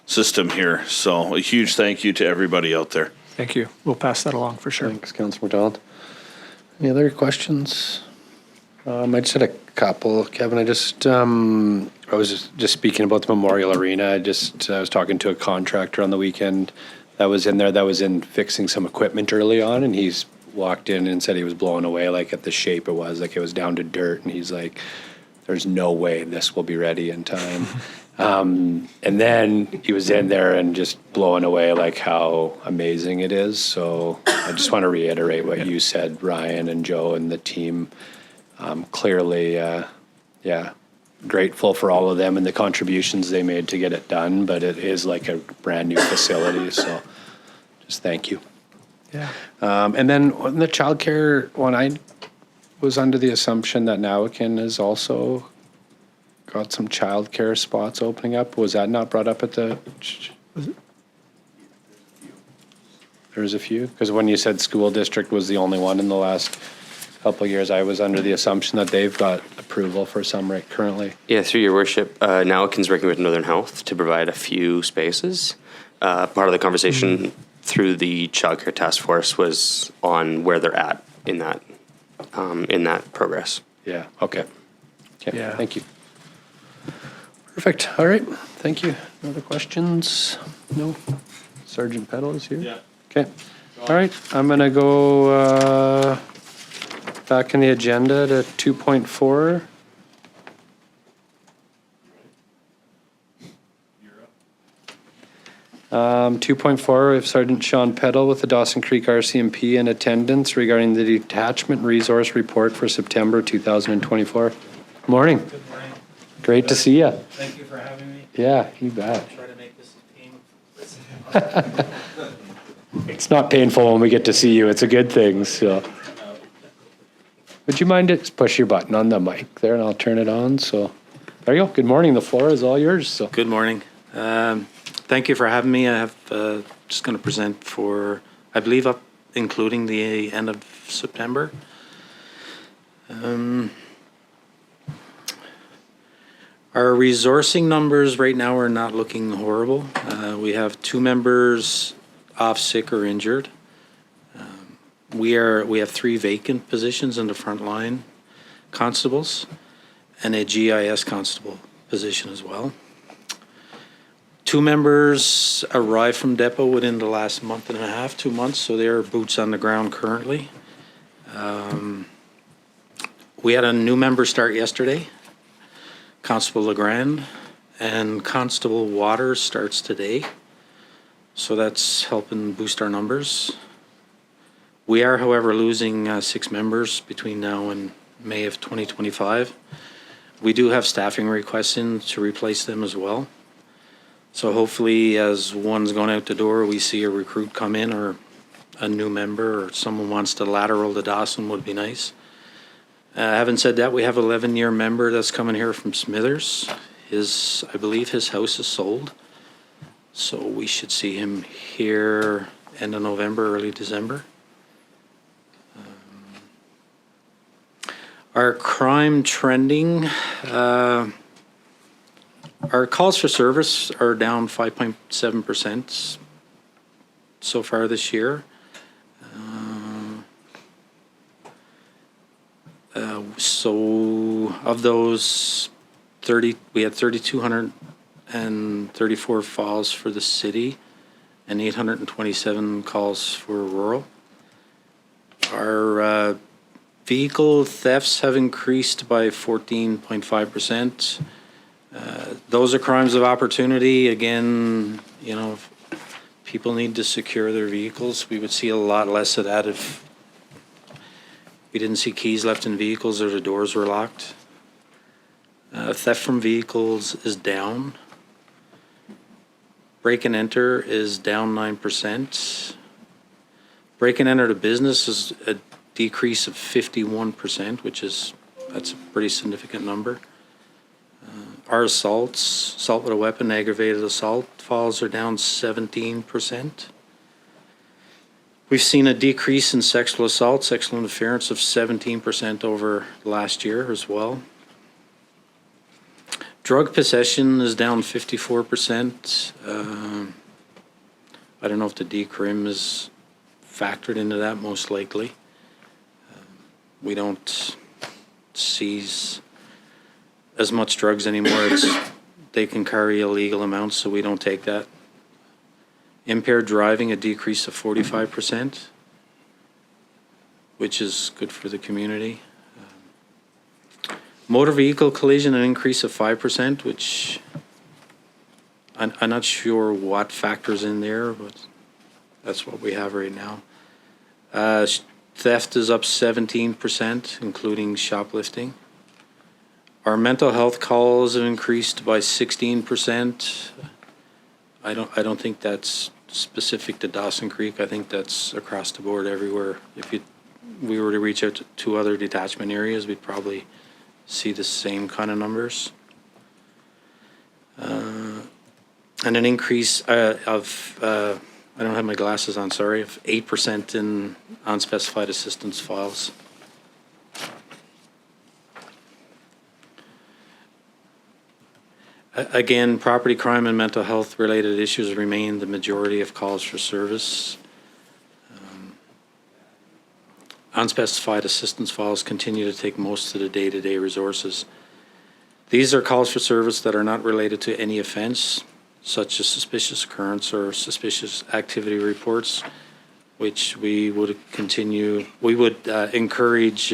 system here. So a huge thank you to everybody out there. Thank you. We'll pass that along for sure. Thanks, Councillor MacDonald. Any other questions? I just had a couple. Kevin, I was just speaking about the Memorial Arena. I was talking to a contractor on the weekend that was in there, that was in fixing some equipment early on, and he's walked in and said he was blown away, like at the shape it was, like it was down to dirt, and he's like, there's no way this will be ready in time. And then he was in there and just blown away, like how amazing it is. So I just want to reiterate what you said, Ryan and Joe and the team. Clearly, grateful for all of them and the contributions they made to get it done, but it is like a brand new facility, so just thank you. Yeah. And then on the childcare one, I was under the assumption that Nowakin has also got some childcare spots opening up. Was that not brought up at the? There's a few, because when you said school district was the only one in the last couple of years, I was under the assumption that they've got approval for some right currently. Yeah, through your worship, Nowakin's working with Northern Health to provide a few spaces. Part of the conversation through the childcare task force was on where they're at in that progress. Yeah. Okay. Yeah. Thank you. Perfect. All right. Thank you. No other questions? No. Sergeant Peddle is here. Yeah. Okay. All right. I'm gonna go back in the agenda to 2.4. 2.4, we have Sergeant Shawn Peddle with the Dawson Creek RCMP in attendance regarding the Detachment Resource Report for September 2024. Morning. Good morning. Great to see you. Thank you for having me. Yeah, you bet. I'll try to make this as painless. It's not painful when we get to see you. It's a good thing. So, would you mind just push your button on the mic there, and I'll turn it on. So, there you go. Good morning. The floor is all yours. So, Good morning. Thank you for having me. I have just going to present for, I believe, up including the end of September. Our resourcing numbers right now are not looking horrible. We have 2 members off sick or injured. We have 3 vacant positions in the front line constables and a GIS constable position as well. 2 members arrived from depot within the last month and a half, 2 months, so they're boots on the ground currently. We had a new member start yesterday, Constable Legrand, and Constable Waters starts today. So that's helping boost our numbers. We are, however, losing 6 members between now and May of 2025. We do have staffing requests in to replace them as well. So hopefully, as one's going out the door, we see a recruit come in or a new member or someone wants to lateral to Dawson would be nice. Having said that, we have an 11-year member that's coming here from Smithers. I believe his house is sold. So we should see him here end of November, early December. Our crime trending, our calls for service are down 5.7% so far this year. So of those, we had 3,234 falls for the city and 827 calls for rural. Our vehicle thefts have increased by 14.5%. Those are crimes of opportunity. Again, you know, if people need to secure their vehicles. We would see a lot less of that if we didn't see keys left in vehicles or the doors were locked. Theft from vehicles is down. Break and enter is down 9%. Break and enter to business is a decrease of 51%, that's a pretty significant number. Our assault with a weapon, aggravated assault falls are down 17%. We've seen a decrease in sexual assault, sexual interference of 17% over last year as well. Drug possession is down 54%. I don't know if the decrim is factored into that, most likely. We don't seize as much drugs anymore. They can carry illegal amounts, so we don't take that. Impaired driving, a decrease of 45%, which is good for the community. Motor vehicle collision, an increase of 5%, which I'm not sure what factors in there, but that's what we have right now. Theft is up 17%, including shoplifting. Our mental health calls have increased by 16%. I don't think that's specific to Dawson Creek. I think that's across the board everywhere. If we were to reach out to other detachment areas, we'd probably see the same kind of numbers. And an increase of, I don't have my glasses on, sorry, of 8% in unspecified assistance files. Again, property crime and mental health related issues remain the majority of calls for service. Unspecified assistance files continue to take most of the day-to-day resources. These are calls for service that are not related to any offense, such as suspicious occurrence or suspicious activity reports, which we would encourage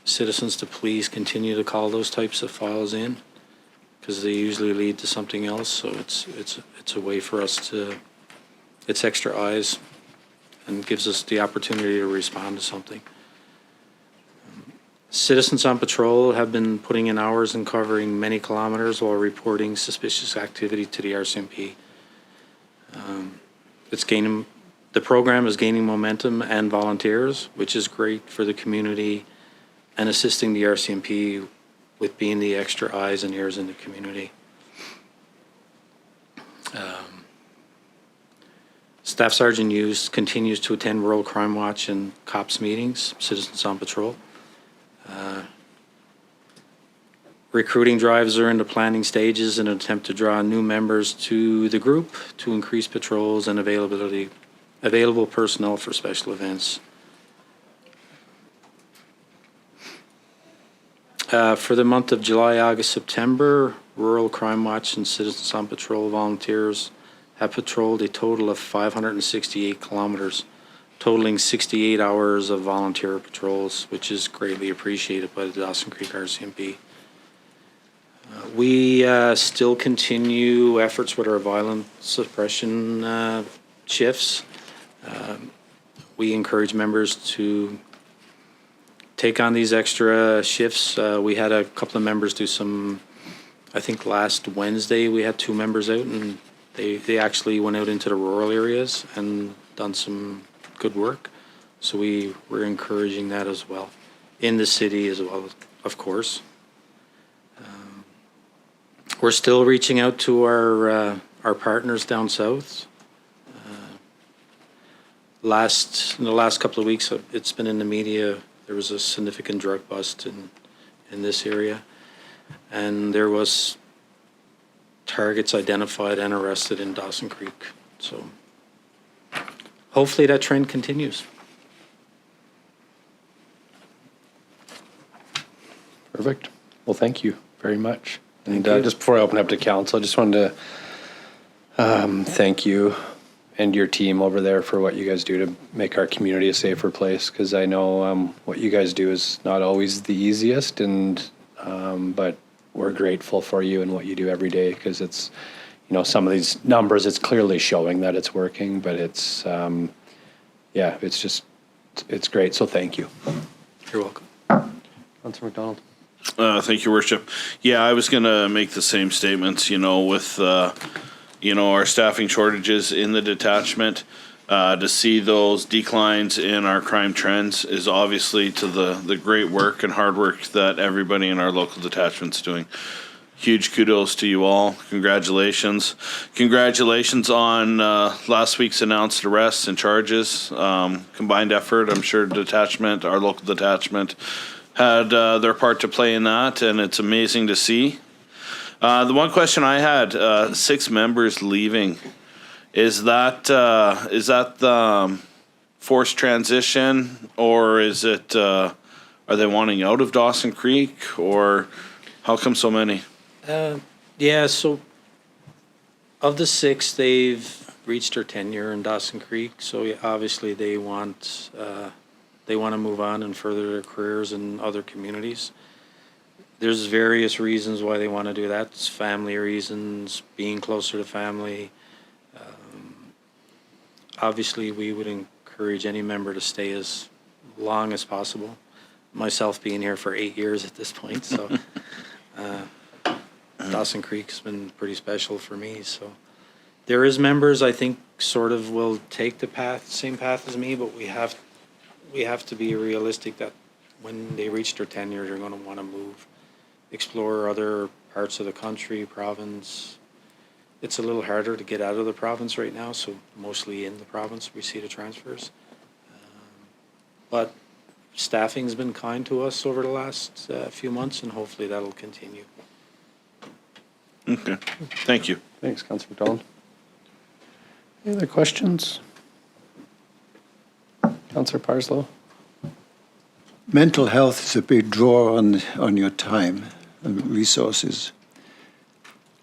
citizens to please continue to call those types of files in, because they usually lead to something else. So it's a way for us to, it's extra eyes and gives us the opportunity to respond to something. Citizens on patrol have been putting in hours and covering many kilometers while reporting suspicious activity to the RCMP. The program is gaining momentum and volunteers, which is great for the community and assisting the RCMP with being the extra eyes and ears in the community. Staff Sergeant Hughes continues to attend Rural Crime Watch and COPS meetings, Citizens on Patrol. Recruiting drives are in the planning stages in an attempt to draw new members to the group to increase patrols and available personnel for special events. For the month of July, August, September, Rural Crime Watch and Citizens on Patrol volunteers have patrolled a total of 568 kilometers, totaling 68 hours of volunteer patrols, which is greatly appreciated by the Dawson Creek RCMP. We still continue efforts with our violent suppression shifts. We encourage members to take on these extra shifts. We had a couple of members do some, I think last Wednesday we had 2 members out, and they actually went out into the rural areas and done some good work. So we're encouraging that as well, in the city as well, of course. We're still reaching out to our partners down south. In the last couple of weeks, it's been in the media. There was a significant drug bust in this area, and there was targets identified and arrested in Dawson Creek. So hopefully that trend continues. Perfect. Well, thank you. very much. And Thank you. just before I open up to council, I just wanted to thank you and your team over there for what you guys do to make our community a safer place. Because I know what you guys do is not always the easiest, and but we're grateful for you and what you do every day. Because it's, you know, some of these numbers, it's clearly showing that it's working, but it's yeah, it's just it's great. So thank you. You're welcome. Councillor MacDonald. Thank you, Worship. Yeah, I was going to make the same statements, you know, with, you know, our staffing shortages in the detachment. To see those declines in our crime trends is obviously to the great work and hard work that everybody in our local detachment's doing. Huge kudos to you all. Congratulations. Congratulations on last week's announced arrests and charges. Combined effort, I'm sure detachment, our local detachment, had their part to play in that, and it's amazing to see. The one question I had, 6 members leaving, is that the forced transition, or is it, are they wanting out of Dawson Creek, or how come so many? Yeah, so of the 6, they've reached their tenure in Dawson Creek, so yeah, obviously they want to move on and further their careers in other communities. There's various reasons why they want to do that. It's family reasons, being closer to family. Obviously, we would encourage any member to stay as long as possible. Myself being here for 8 years at this point, so Dawson Creek's been pretty special for me. So there is members I think sort of will take the same path as me, but we have to be realistic that when they reach their tenure, they're going to want to move, explore other parts of the country, province. It's a little harder to get out of the province right now, so mostly in the province we see the transfers. But staffing's been kind to us over the last few months, and hopefully that'll continue. Okay, thank you. Thanks, Councillor MacDonald. Any other questions? Councillor Parslow. Mental health is a big draw on your time and resources.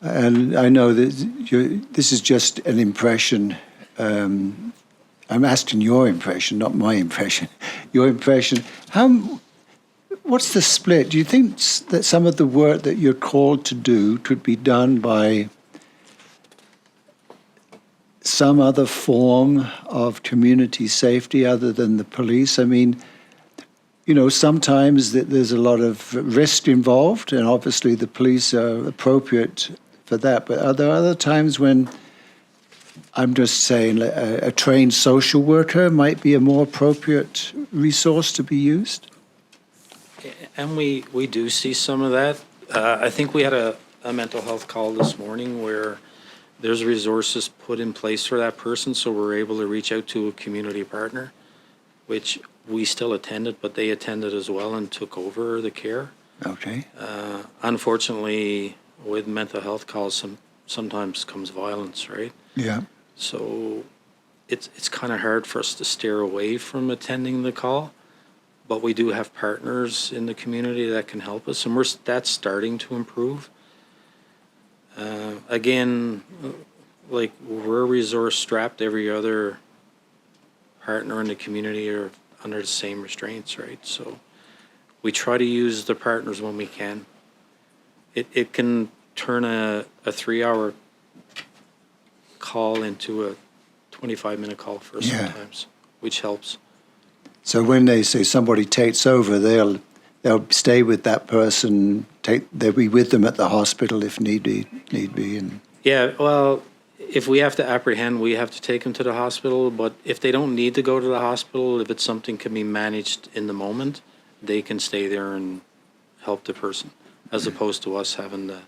And I know that this is just an impression. I'm asking your impression, not my impression. Your impression. What's the split? Do you think that some of the work that you're called to do could be done by some other form of community safety other than the police? I mean, you know, sometimes there's a lot of risk involved, and obviously the police are appropriate for that. But are there other times when, I'm just saying, a trained social worker might be a more appropriate resource to be used? And we do see some of that. I think we had a mental health call this morning where there's resources put in place for that person, so we're able to reach out to a community partner, which we still attended, but they attended as well and took over the care. Okay. Unfortunately, with mental health calls, sometimes comes violence, right? Yeah. So it's kind of hard for us to steer away from attending the call, but we do have partners in the community that can help us, and that's starting to improve. Again, like we're resource strapped. Every other partner in the community are under the same restraints, right? So we try to use the partners when we can. It can turn a 3-hour call into a 25-minute call for us sometimes, which helps. So when they say somebody takes over, they'll stay with that person. They'll be with them at the hospital if need be. And Yeah, well, if we have to apprehend, we have to take them to the hospital. But if they don't need to go to the hospital, if it's something can be managed in the moment, they can stay there and help the person, as opposed to us having to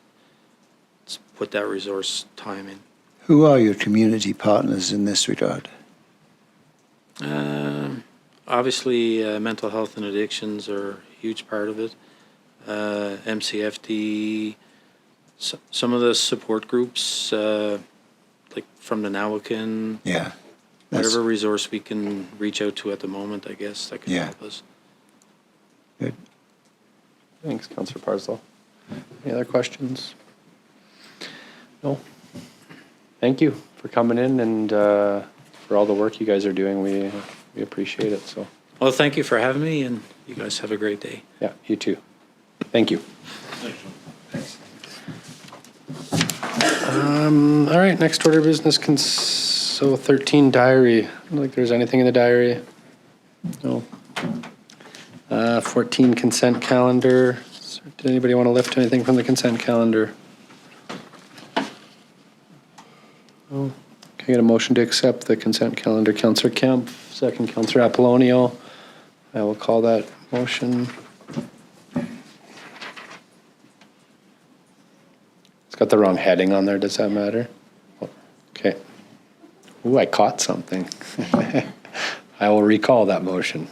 put that resource time in. who are your community partners in this regard? Obviously, mental health and addictions are a huge part of it. MCFD, some of the support groups, like from the Nawakan. Yeah. Whatever resource we can reach out to at the moment, I guess, that can help us. Good. Thanks, Councillor Parslow. Any other questions? No? Thank you for coming in and for all the work you guys are doing. We appreciate it, so. Well, thank you for having me, and you guys have a great day. Yeah, you too. Thank you. All right, next order of business, so 13 diary. I don't think there's anything in the diary. No. 14 consent calendar. Did anybody want to lift anything from the consent calendar? No. Can I get a motion to accept the consent calendar? Councillor Kemp, second Councillor Apollonio. I will call that motion. It's got the wrong heading on there. Does that matter? Okay. Ooh, I caught something. I will recall that motion.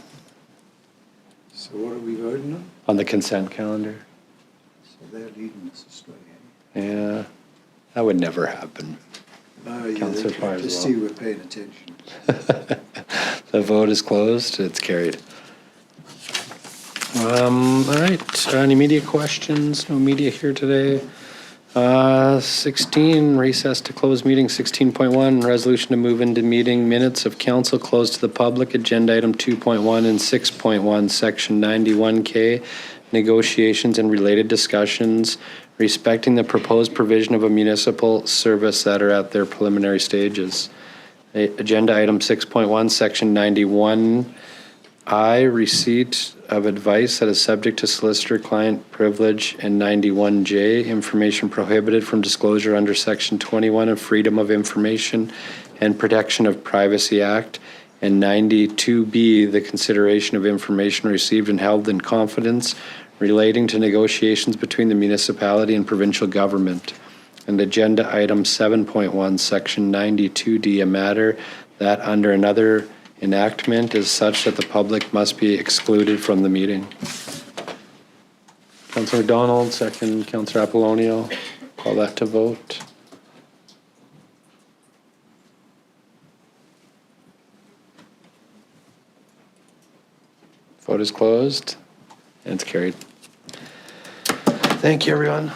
So what are we voting on? On the consent calendar. So they're leading us astray. Yeah, that would never happen. Oh, yeah, Councillor to Parslow. see we're paying attention. The vote is closed. It's carried. All right. Any media questions? No media here today. 16, recess to close meeting. 16.1, resolution to move into meeting minutes of council closed to the public. Agenda item 2.1 and 6.1, section 91K, negotiations and related discussions respecting the proposed provision of a municipal service that are at their preliminary stages. Agenda item 6.1, section 91I, receipt of advice that is subject to solicitor-client privilege, and 91J, information prohibited from disclosure under section 21 of Freedom of Information and Protection of Privacy Act, and 92B, the consideration of information received and held in confidence relating to negotiations between the municipality and provincial government. And agenda item 7.1, section 92D, a matter that under another enactment is such that the public must be excluded from the meeting. Councillor MacDonald, second Councillor Apollonio. Call that to vote. Vote is closed and it's carried. Thank you, everyone.